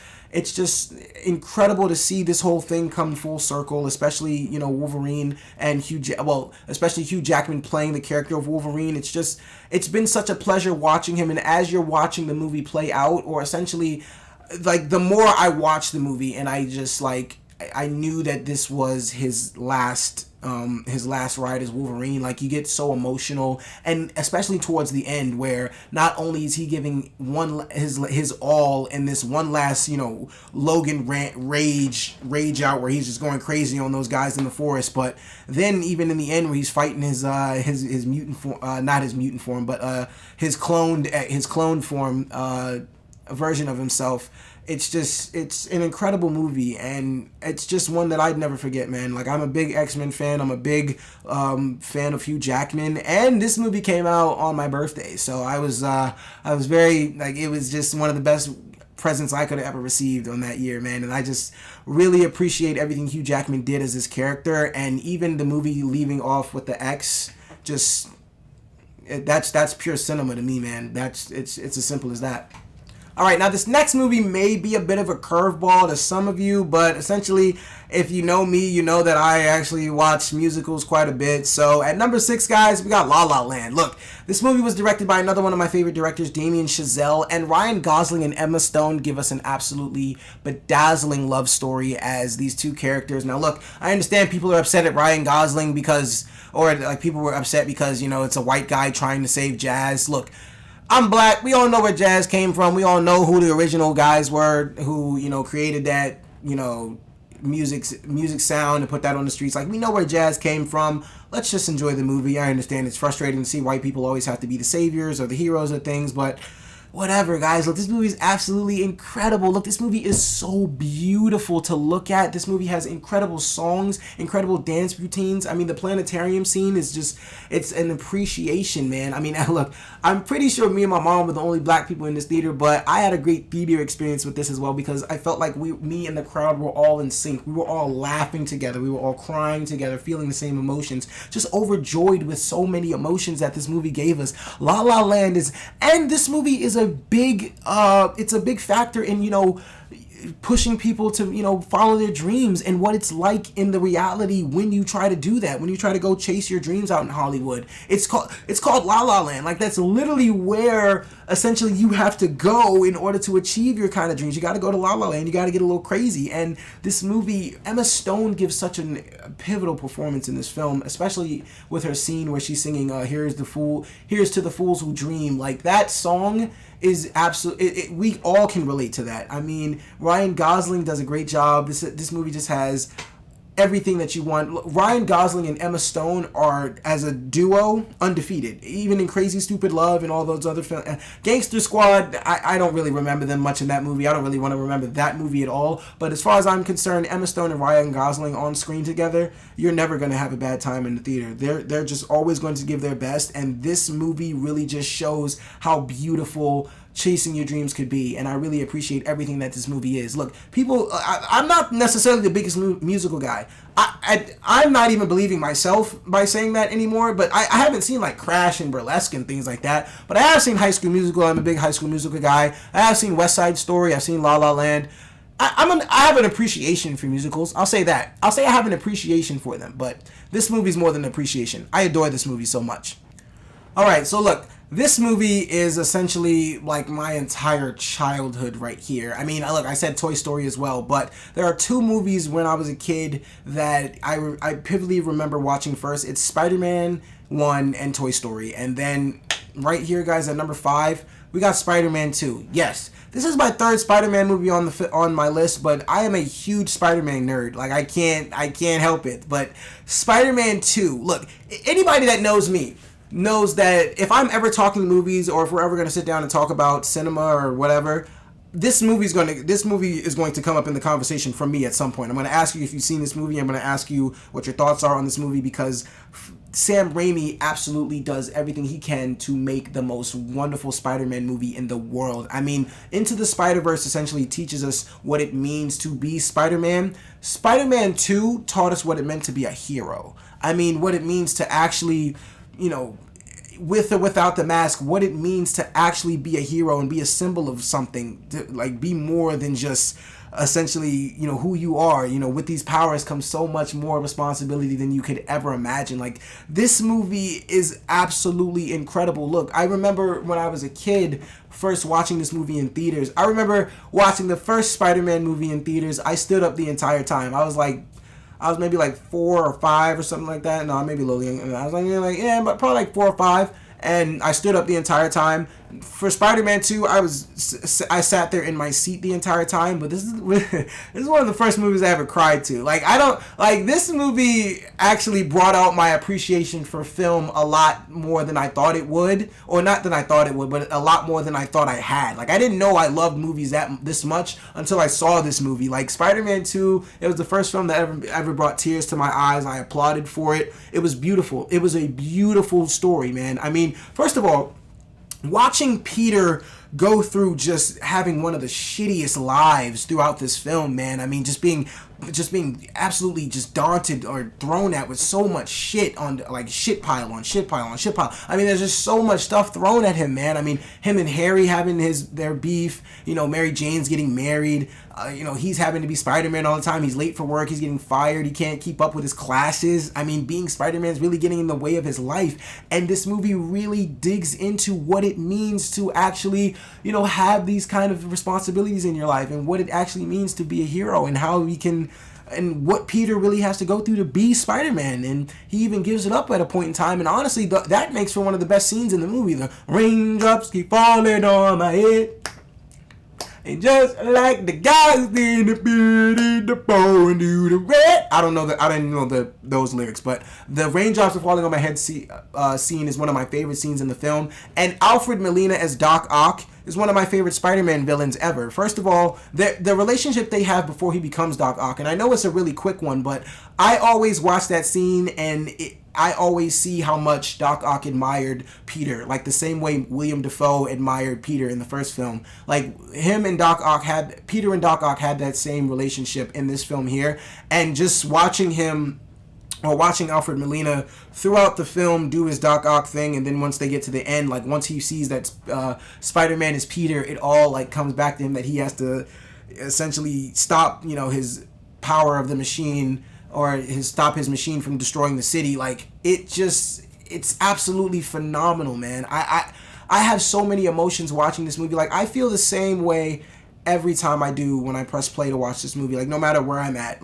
incredible to see this whole thing come full circle, especially, Wolverine and especially Hugh Jackman playing the character of Wolverine. It's been such a pleasure watching him, and as you're watching the movie play out, or essentially, the more I watched the movie, and I knew that this was his last ride as Wolverine. Like, you get so emotional, and especially towards the end, where not only is he giving his all in this one last Logan rage out, where he's just going crazy on those guys in the forest, but then even in the end where he's fighting his mutant form, not his mutant form, but his cloned form version of himself. It's an incredible movie, and it's just one that I'd never forget, man. Like, I'm a big X-Men fan. I'm a big fan of Hugh Jackman, and this movie came out on my birthday, so I was very, it was just one of the best presents I could have ever received on that year, man. And I just really appreciate everything Hugh Jackman did as his character, and even the movie leaving off with the X, that's pure cinema to me, man. It's as simple as that. Alright, now this next movie may be a bit of a curveball to some of you, but essentially, if you know me, you know that I actually watch musicals quite a bit. So at number 6, guys, we got La La Land. Look, this movie was directed by another one of my favorite directors, Damien Chazelle, and Ryan Gosling and Emma Stone give us an absolutely bedazzling love story as these two characters. Now look, I understand people are upset at Ryan Gosling people were upset because, it's a white guy trying to save jazz. Look, I'm black. We all know where jazz came from. We all know who the original guys were who, created that, music sound and put that on the streets. Like, we know where jazz came from. Let's just enjoy the movie. I understand it's frustrating to see white people always have to be the saviors or the heroes of things, but whatever, guys. Look, this movie is absolutely incredible. Look, this movie is so beautiful to look at. This movie has incredible songs, incredible dance routines. I mean, the planetarium scene is just, it's an appreciation, man. I mean, look, I'm pretty sure me and my mom were the only black people in this theater, but I had a great theater experience with this as well, because I felt like me and the crowd were all in sync. We were all laughing together. We were all crying together, feeling the same emotions, just overjoyed with so many emotions that this movie gave us. La La Land is, and this movie is a big it's a big factor in, you know, pushing people to, you know, follow their dreams, and what it's like in the reality when you try to do that, when you try to go chase your dreams out in Hollywood. It's called La La Land. Like, that's literally where essentially you have to go in order to achieve your kind of dreams. You got to go to La La Land. You got to get a little crazy. And this movie, Emma Stone gives such a pivotal performance in this film, especially with her scene where she's singing here's to the fools who dream. Like, that song is absolutely, we all can relate to that. I mean, Ryan Gosling does a great job. This movie just has everything that you want. Ryan Gosling and Emma Stone are, as a duo, undefeated. Even in Crazy Stupid Love and all those other films. Gangster Squad, I don't really remember them much in that movie. I don't really want to remember that movie at all. But as far as I'm concerned, Emma Stone and Ryan Gosling on screen together, you're never going to have a bad time in the theater. They're just always going to give their best. And this movie really just shows how beautiful chasing your dreams could be, and I really appreciate everything that this movie is. Look, people, I'm not necessarily the biggest musical guy. I'm not even believing myself by saying that anymore, but I haven't seen like Crash and Burlesque and things like that, but I have seen High School Musical. I'm a big High School Musical guy. I have seen West Side Story. I've seen La La Land. I have an appreciation for musicals. I'll say that. I'll say I have an appreciation for them, but this movie's more than an appreciation. I adore this movie so much. Alright, so look, this movie is essentially like my entire childhood right here. I mean, look, I said Toy Story as well, but there are two movies when I was a kid that I vividly remember watching first. It's Spider-Man 1 and Toy Story. And then right here, guys, at number 5, we got Spider-Man 2. Yes, this is my third Spider-Man movie on my list, but I am a huge Spider-Man nerd. Like, I can't help it. But Spider-Man 2, look, anybody that knows me knows that if I'm ever talking movies, or if we're ever going to sit down and talk about cinema or whatever, this movie is going to come up in the conversation from me at some point. I'm going to ask you if you've seen this movie. I'm going to ask you what your thoughts are on this movie, because Sam Raimi absolutely does everything he can to make the most wonderful Spider-Man movie in the world. I mean, Into the Spider-Verse essentially teaches us what it means to be Spider-Man. Spider-Man 2 taught us what it meant to be a hero. I mean, what it means to actually, you know, with or without the mask, what it means to actually be a hero and be a symbol of something, to like be more than just essentially, you know, who you are. You know, with these powers comes so much more responsibility than you could ever imagine. Like, this movie is absolutely incredible. Look, I remember when I was a kid first watching this movie in theaters. I remember watching the first Spider-Man movie in theaters. I stood up the entire time. I was maybe like 4 or 5 or something like that. No, maybe a little younger. I was like, but probably like 4 or 5. And I stood up the entire time. For Spider-Man 2, I sat there in my seat the entire time. But this is one of the first movies I ever cried to. Like, this movie actually brought out my appreciation for film a lot more than I thought it would. Or not than I thought it would, but a lot more than I thought I had. Like, I didn't know I loved movies this much until I saw this movie. Like, Spider-Man 2, it was the first film that ever brought tears to my eyes. I applauded for it. It was beautiful. It was a beautiful story, man. I mean, first of all, watching Peter go through just having one of the shittiest lives throughout this film, man. I mean, just being absolutely just daunted or thrown at with so much shit on, like, shit pile on shit pile on shit pile. I mean, there's just so much stuff thrown at him, man. I mean, him and Harry having their beef, you know, Mary Jane's getting married, you know, he's having to be Spider-Man all the time. He's late for work. He's getting fired. He can't keep up with his classes. I mean, being Spider-Man is really getting in the way of his life. And this movie really digs into what it means to actually, you know, have these kind of responsibilities in your life, and what it actually means to be a hero, and how we can, and what Peter really has to go through to be Spider-Man. And he even gives it up at a point in time. And honestly, that makes for one of the best scenes in the movie. The raindrops keep falling on my head. And just like the guys in the beard, the bow and do the red. I didn't know those lyrics, but the raindrops are falling on my head scene is one of my favorite scenes in the film. And Alfred Molina as Doc Ock is one of my favorite Spider-Man villains ever. First of all, the relationship they have before he becomes Doc Ock, and I know it's a really quick one, but I always watch that scene and I always see how much Doc Ock admired Peter, like the same way William Dafoe admired Peter in the first film. Like Peter and Doc Ock had that same relationship in this film here, and just watching Alfred Molina throughout the film do his Doc Ock thing, and then once they get to the end, like once he sees that Spider-Man is Peter, it all like comes back to him that he has to essentially stop, his power of the machine, or stop his machine from destroying the city. Like it's absolutely phenomenal, man. I have so many emotions watching this movie. Like I feel the same way every time I do when I press play to watch this movie. Like no matter where I'm at,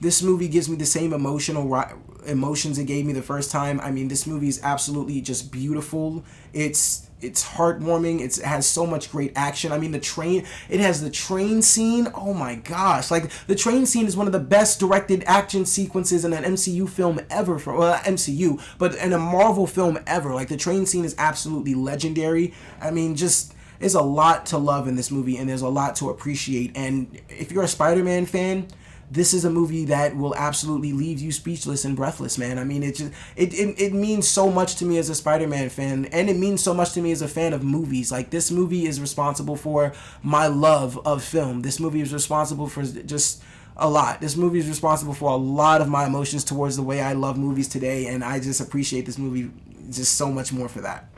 this movie gives me the same emotions it gave me the first time. I mean, this movie is absolutely just beautiful. It's heartwarming. It has so much great action. I mean, it has the train scene. Oh my gosh. Like, the train scene is one of the best directed action sequences in an MCU film ever. Not MCU, but in a Marvel film ever. Like, the train scene is absolutely legendary. I mean, just, there's a lot to love in this movie, and there's a lot to appreciate. And if you're a Spider-Man fan, this is a movie that will absolutely leave you speechless and breathless, man. I mean, it means so much to me as a Spider-Man fan, and it means so much to me as a fan of movies. Like, this movie is responsible for my love of film. This movie is responsible for just a lot. This movie is responsible for a lot of my emotions towards the way I love movies today, and I just appreciate this movie just so much more for that.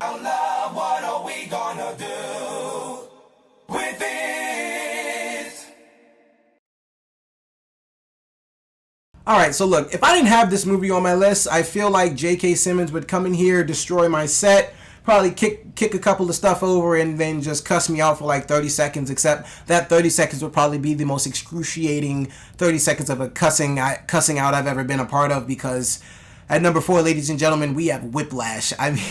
Love, what are we gonna do with it? Alright, so look, if I didn't have this movie on my list, I feel like J.K. Simmons would come in here, destroy my set, probably kick a couple of stuff over, and then just cuss me out for like 30 seconds, except that 30 seconds would probably be the most excruciating 30 seconds of a cussing out I've ever been a part of, because at number 4, ladies and gentlemen, we have Whiplash. I mean,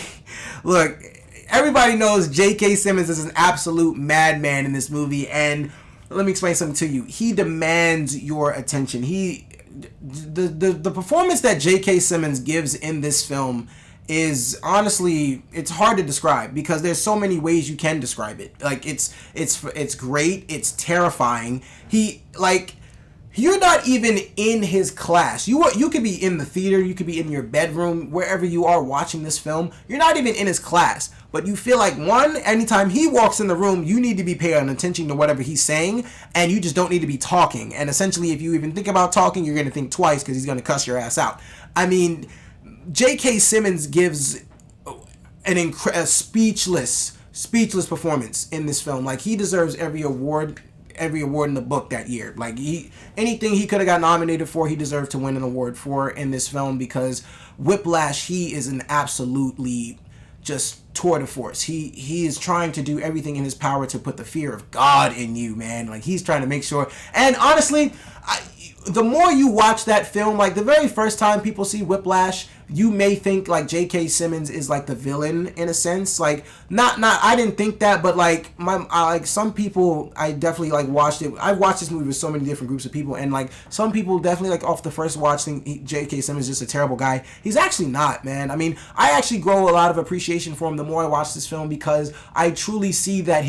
look, everybody knows J.K. Simmons is an absolute madman in this movie, and let me explain something to you. He demands your attention. The performance that J.K. Simmons gives in this film is honestly, it's hard to describe, because there's so many ways you can describe it. Like, it's great, it's terrifying. You're not even in his class. You could be in the theater, you could be in your bedroom, wherever you are watching this film. You're not even in his class. But you feel like, anytime he walks in the room, you need to be paying attention to whatever he's saying, and you just don't need to be talking. And essentially, if you even think about talking, you're going to think twice, because he's going to cuss your ass out. I mean, J.K. Simmons gives a speechless performance in this film. Like, he deserves every award in the book that year. Like, anything he could have got nominated for, he deserved to win an award for in this film, because Whiplash, he is an absolutely just tour de force. He is trying to do everything in his power to put the fear of God in you, man. Like, he's trying to make sure. And honestly, the more you watch that film, like, the very first time people see Whiplash, you may think like J.K. Simmons is like the villain in a sense. Like, not I didn't think that, but like some people, I definitely like watched it. I've watched this movie with so many different groups of people, and like some people definitely like off the first watch think J.K. Simmons is just a terrible guy. He's actually not, man. I mean, I actually grow a lot of appreciation for him the more I watch this film, because I truly see that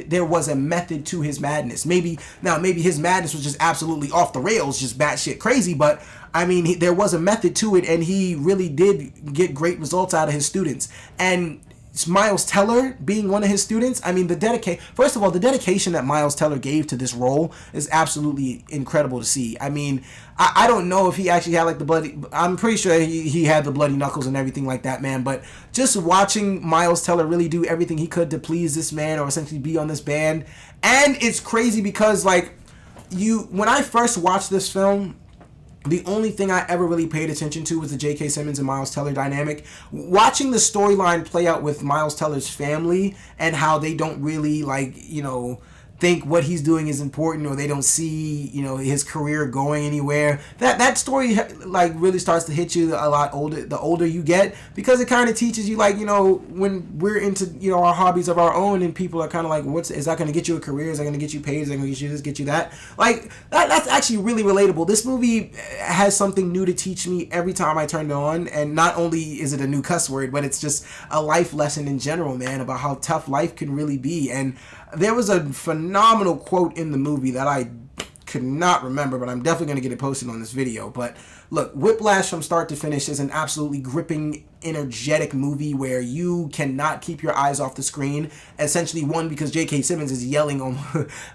there was a method to his madness. Maybe his madness was just absolutely off the rails, just batshit crazy, but I mean, there was a method to it, and he really did get great results out of his students. And Miles Teller being one of his students, I mean, first of all, the dedication that Miles Teller gave to this role is absolutely incredible to see. I mean, I don't know if he actually had like the bloody, I'm pretty sure he had the bloody knuckles and everything like that, man, but just watching Miles Teller really do everything he could to please this man, or essentially be on this band. And it's crazy because like, when I first watched this film, the only thing I ever really paid attention to was the J.K. Simmons and Miles Teller dynamic. Watching the storyline play out with Miles Teller's family, and how they don't really, like, think what he's doing is important, or they don't see, you know, his career going anywhere. That story like really starts to hit you a lot older the older you get, because it kind of teaches you, like, you know, when we're into, you know, our hobbies of our own, and people are kind of like, is that going to get you a career? Is that going to get you paid? Is that going to get you this, get you that? Like, that's actually really relatable. This movie has something new to teach me every time I turn it on, and not only is it a new cuss word, but it's just a life lesson in general, man, about how tough life can really be. And there was a phenomenal quote in the movie that I could not remember, but I'm definitely going to get it posted on this video. But look, Whiplash from start to finish is an absolutely gripping, energetic movie where you cannot keep your eyes off the screen. Essentially, one, because J.K. Simmons is yelling on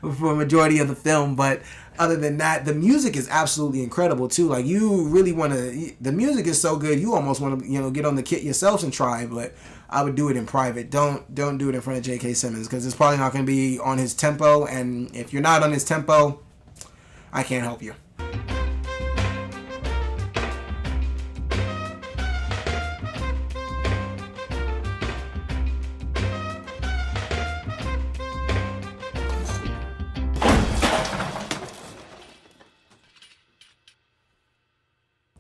for a majority of the film, but other than that, the music is absolutely incredible too. Like, you really want to, the music is so good, you almost want to, you know, get on the kit yourselves and try, but I would do it in private. Don't do it in front of J.K. Simmons, because it's probably not going to be on his tempo, and if you're not on his tempo, I can't help you.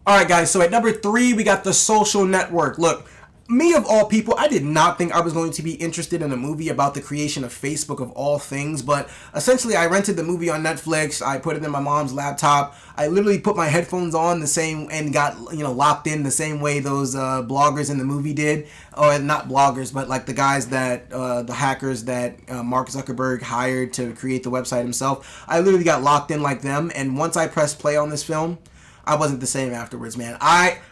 Alright guys, so at number 3, we got The Social Network. Look, me of all people, I did not think I was going to be interested in a movie about the creation of Facebook of all things, but essentially I rented the movie on Netflix, I put it in my mom's laptop, I literally put my headphones on the same, and got, you know, locked in the same way those bloggers in the movie did, or not bloggers, but like the guys that, the hackers that Mark Zuckerberg hired to create the website himself. I literally got locked in like them, and once I pressed play on this film, I wasn't the same afterwards, man.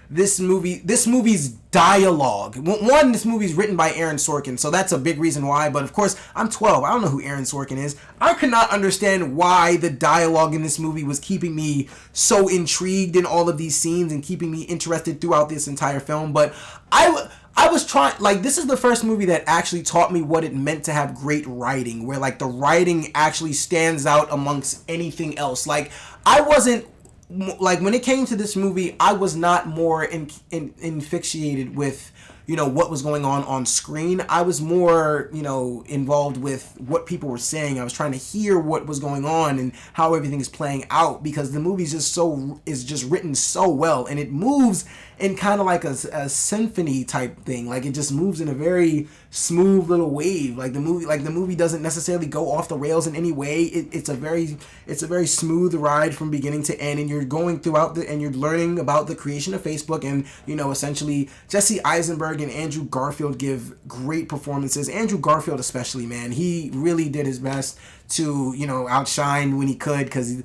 This movie's dialogue. One, this movie's written by Aaron Sorkin, so that's a big reason why. But of course, I'm 12. I don't know who Aaron Sorkin is. I could not understand why the dialogue in this movie was keeping me so intrigued in all of these scenes and keeping me interested throughout this entire film. But I was trying, like, this is the first movie that actually taught me what it meant to have great writing, where, like, the writing actually stands out amongst anything else. Like, I wasn't, like, when it came to this movie, I was not more infatuated with, you know, what was going on screen. I was more, you know, involved with what people were saying. I was trying to hear what was going on and how everything is playing out, because the movie is just written so well, and it moves in kind of like a symphony type thing. Like, it just moves in a very smooth little wave. Like the movie doesn't necessarily go off the rails in any way. It's a very smooth ride from beginning to end, and you're going throughout and you're learning about the creation of Facebook, and, you know, essentially Jesse Eisenberg and Andrew Garfield give great performances. Andrew Garfield especially, man, he really did his best to, you know, outshine when he could, because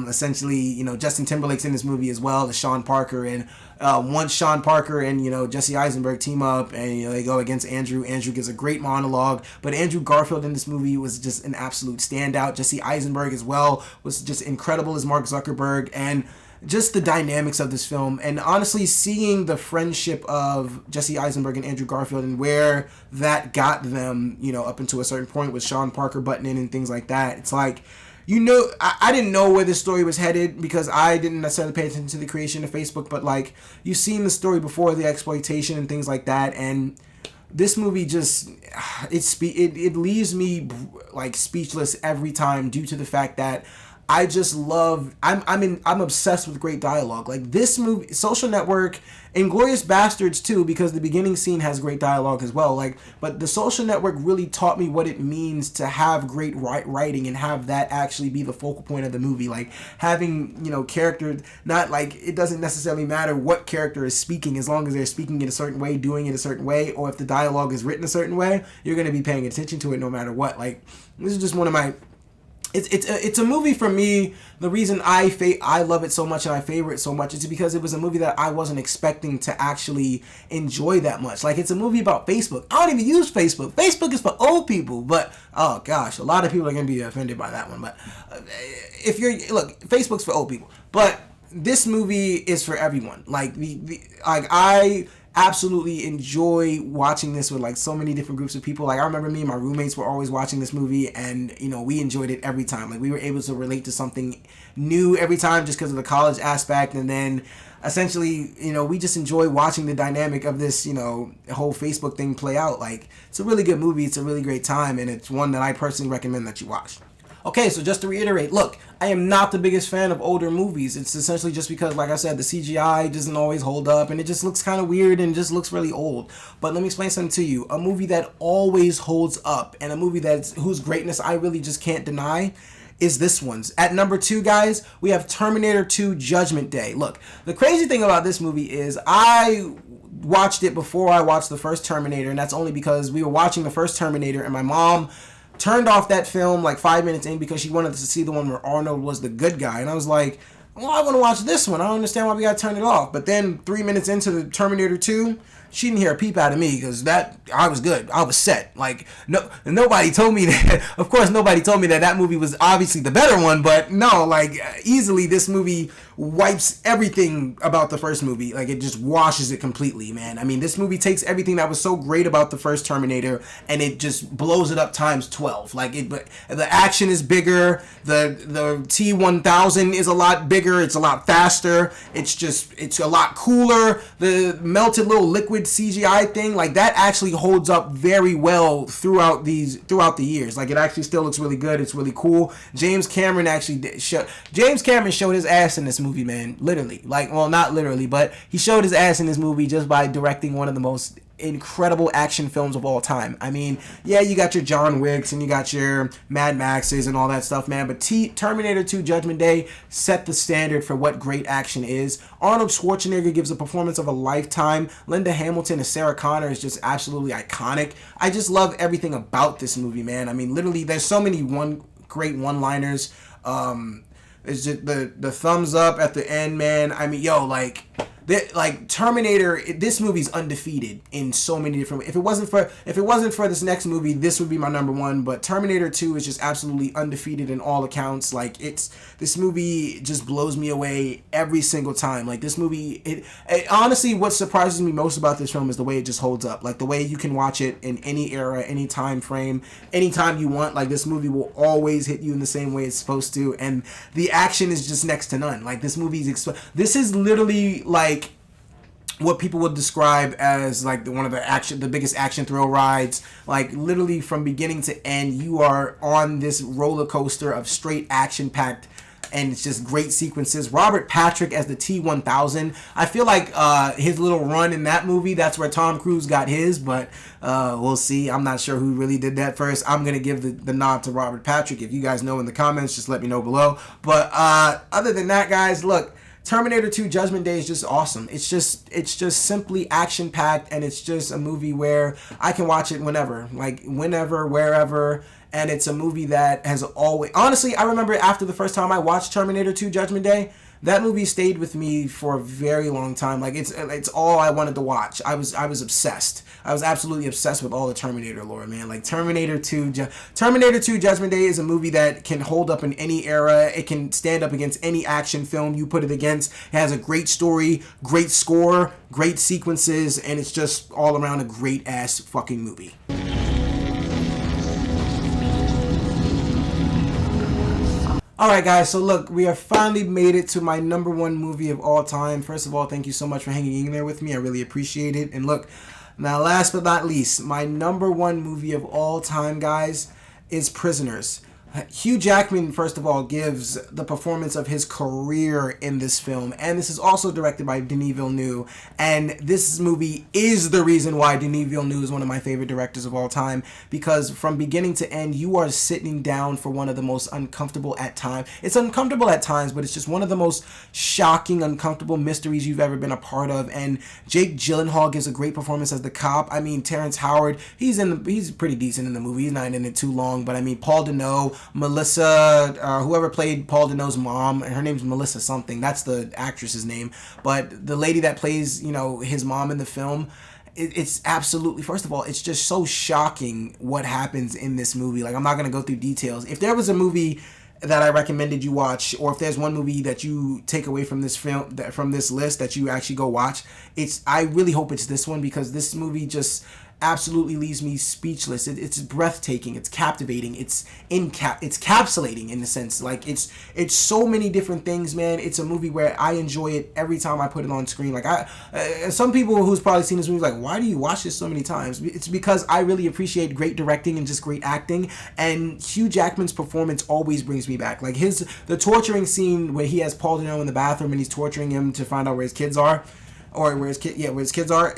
essentially, you know, Justin Timberlake's in this movie as well as Sean Parker, and once Sean Parker and, you know, Jesse Eisenberg team up and, you know, they go against Andrew gives a great monologue, but Andrew Garfield in this movie was just an absolute standout. Jesse Eisenberg as well was just incredible as Mark Zuckerberg, and just the dynamics of this film, and honestly seeing the friendship of Jesse Eisenberg and Andrew Garfield and where that got them, you know, up until a certain point with Sean Parker butting in and things like that. It's like, you know, I didn't know where this story was headed, because I didn't necessarily pay attention to the creation of Facebook, but, like, you've seen the story before, the exploitation and things like that, and this movie just, it leaves me, like, speechless every time, due to the fact that I just love, I'm obsessed with great dialogue. Like, this movie, Social Network, Inglourious Bastards too, because the beginning scene has great dialogue as well. Like, but The Social Network really taught me what it means to have great writing and have that actually be the focal point of the movie. Like, having, you know, characters, not like, it doesn't necessarily matter what character is speaking, as long as they're speaking in a certain way, doing it a certain way, or if the dialogue is written a certain way, you're going to be paying attention to it no matter what. Like, this is just one of my, it's a movie for me. The reason I love it so much and I favor it so much is because it was a movie that I wasn't expecting to actually enjoy that much. Like, it's a movie about Facebook. I don't even use Facebook. Facebook is for old people. But, oh gosh, a lot of people are going to be offended by that one. But if you're, look, Facebook's for old people. But this movie is for everyone. Like, I absolutely enjoy watching this with, like, so many different groups of people. Like, I remember me and my roommates were always watching this movie, and, you know, we enjoyed it every time. Like, we were able to relate to something new every time just because of the college aspect, and then essentially, you know, we just enjoy watching the dynamic of this, you know, whole Facebook thing play out. Like, it's a really good movie, it's a really great time, and it's one that I personally recommend that you watch. Okay, so just to reiterate, look, I am not the biggest fan of older movies. It's essentially just because, like I said, the CGI doesn't always hold up, and it just looks kind of weird and just looks really old. But let me explain something to you. A movie that always holds up, and a movie whose greatness I really just can't deny, is this one's. At number 2, guys, we have Terminator 2 Judgment Day. Look, the crazy thing about this movie is I watched it before I watched the first Terminator, and that's only because we were watching the first Terminator, and my mom turned off that film like 5 minutes in because she wanted to see the one where Arnold was the good guy. And I was like, well, I want to watch this one. I don't understand why we got to turn it off. But then 3 minutes into the Terminator 2, she didn't hear a peep out of me because I was good. I was set. Like, nobody told me that. Of course, nobody told me that movie was obviously the better one. But no, like, easily this movie wipes everything about the first movie. Like, it just washes it completely, man. I mean, this movie takes everything that was so great about the first Terminator and it just blows it up times 12. Like, the action is bigger. The T-1000 is a lot bigger. It's a lot faster. It's a lot cooler. The melted little liquid CGI thing, like, that actually holds up very well throughout the years. Like, it actually still looks really good. It's really cool. James Cameron showed his ass in this movie, man. Literally. Like, well, not literally, but he showed his ass in this movie just by directing one of the most incredible action films of all time. I mean, yeah, you got your John Wicks and you got your Mad Maxes and all that stuff, man, but Terminator 2 Judgment Day set the standard for what great action is. Arnold Schwarzenegger gives a performance of a lifetime. Linda Hamilton as Sarah Connor is just absolutely iconic. I just love everything about this movie, man. I mean, literally, there's so many great one-liners. It's just the thumbs up at the end, man. I mean, yo, like Terminator, this movie's undefeated in so many different ways. If it wasn't for this next movie, this would be my number 1. But Terminator 2 is just absolutely undefeated in all accounts. Like, this movie just blows me away every single time. Like, this movie, it honestly, what surprises me most about this film is the way it just holds up. Like, the way you can watch it in any era, any time frame, anytime you want. Like, this movie will always hit you in the same way it's supposed to, and the action is just next to none. Like, this this is literally like what people would describe as like one of the biggest action thrill rides. Like, literally from beginning to end, you are on this roller coaster of straight action packed, and it's just great sequences. Robert Patrick as the T-1000. I feel like his little run in that movie, that's where Tom Cruise got his, but we'll see. I'm not sure who really did that first. I'm going to give the nod to Robert Patrick. If you guys know in the comments, just let me know below. But other than that, guys, look, Terminator 2 Judgment Day is just awesome. It's just simply action-packed, and it's just a movie where I can watch it whenever, wherever, and it's a movie that has always... Honestly, I remember after the first time I watched Terminator 2 Judgment Day, that movie stayed with me for a very long time. Like, it's all I wanted to watch. I was obsessed. I was absolutely obsessed with all the Terminator lore, man. Like, Terminator 2 Judgment Day is a movie that can hold up in any era. It can stand up against any action film you put it against. It has a great story, great score, great sequences, and it's just all around a great ass fucking movie. Alright, guys, so look, we have finally made it to my number 1 movie of all time. First of all, thank you so much for hanging in there with me. I really appreciate it. And look, now last but not least, my number 1 movie of all time, guys, is Prisoners. Hugh Jackman, first of all, gives the performance of his career in this film, and this is also directed by Denis Villeneuve, and this movie is the reason why Denis Villeneuve is one of my favorite directors of all time, because from beginning to end, you are sitting down for one of the most uncomfortable at times. It's uncomfortable at times, but it's just one of the most shocking, uncomfortable mysteries you've ever been a part of, and Jake Gyllenhaal gives a great performance as the cop. I mean, Terrence Howard, he's pretty decent in the movie. He's not in it too long, but I mean, Paul Dano, Melissa, whoever played Paul Dano's mom, her name's Melissa something, that's the actress's name, but the lady that plays, his mom in the film, it's absolutely, first of all, it's just so shocking what happens in this movie. Like, I'm not going to go through details. If there was a movie that I recommended you watch, or if there's one movie that you take away from this film, from this list that you actually go watch, I really hope it's this one, because this movie just absolutely leaves me speechless. It's breathtaking, it's captivating, it's capsulating in a sense. Like it's so many different things, man. It's a movie where I enjoy it every time I put it on screen. Like some people who's probably seen this movie like, why do you watch this so many times? It's because I really appreciate great directing and just great acting, and Hugh Jackman's performance always brings me back. Like the torturing scene where he has Paul Dano in the bathroom and he's torturing him to find out where his kids are, or where his kids are.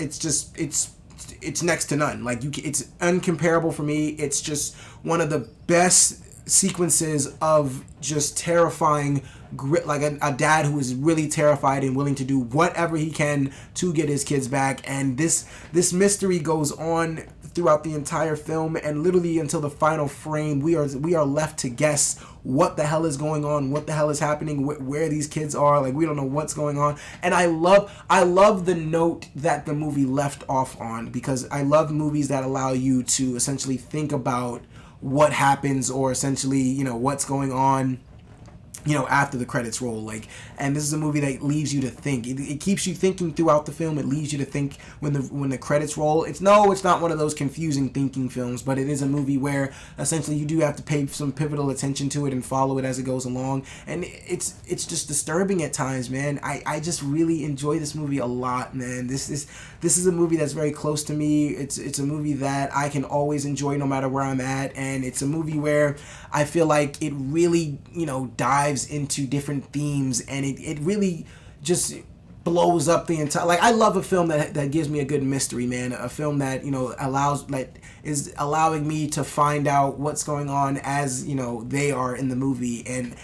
It's next to none. Like it's uncomparable for me. It's just one of the best sequences of just terrifying grit, like a dad who is really terrified and willing to do whatever he can to get his kids back. And this mystery goes on throughout the entire film, and literally until the final frame, we are left to guess what the hell is going on, what the hell is happening, where these kids are. Like, we don't know what's going on. And I love the note that the movie left off on, because I love movies that allow you to essentially think about what happens, or essentially, what's going on, after the credits roll. Like, and this is a movie that leaves you to think. It keeps you thinking throughout the film. It leaves you to think when the credits roll. It's not one of those confusing thinking films, but it is a movie where essentially you do have to pay some pivotal attention to it and follow it as it goes along. And it's just disturbing at times, man. I just really enjoy this movie a lot, man. This is a movie that's very close to me. It's a movie that I can always enjoy no matter where I'm at, and it's a movie where I feel like it really, dives into different themes, and it really just blows up the entire. Like, I love a film that gives me a good mystery, man. A film that is allowing me to find out what's going on as they are in the movie. And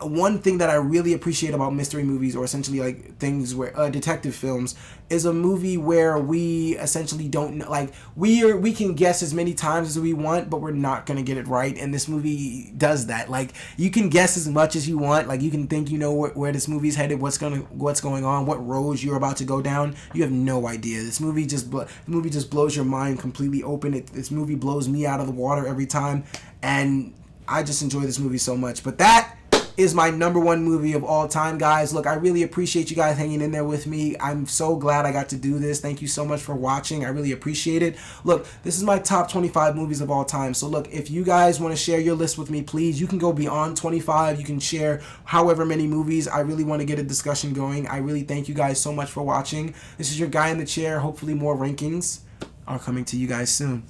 one thing that I really appreciate about mystery movies, or essentially like things where detective films, is a movie where we essentially don't know, like we can guess as many times as we want, but we're not gonna get it right. And this movie does that. Like, you can guess as much as you want. Like, you can think where this movie's headed, what's going on, what roads you're about to go down. You have no idea. This movie just blows your mind completely open. This movie blows me out of the water every time, and I just enjoy this movie so much. But that is my number one movie of all time, guys. Look, I really appreciate you guys hanging in there with me. I'm so glad I got to do this. Thank you so much for watching. I really appreciate it. Look, this is my top 25 movies of all time. So look, if you guys want to share your list with me, please, you can go beyond 25. You can share however many movies. I really want to get a discussion going. I really thank you guys so much for watching. This is your guy in the chair. Hopefully more rankings are coming to you guys soon.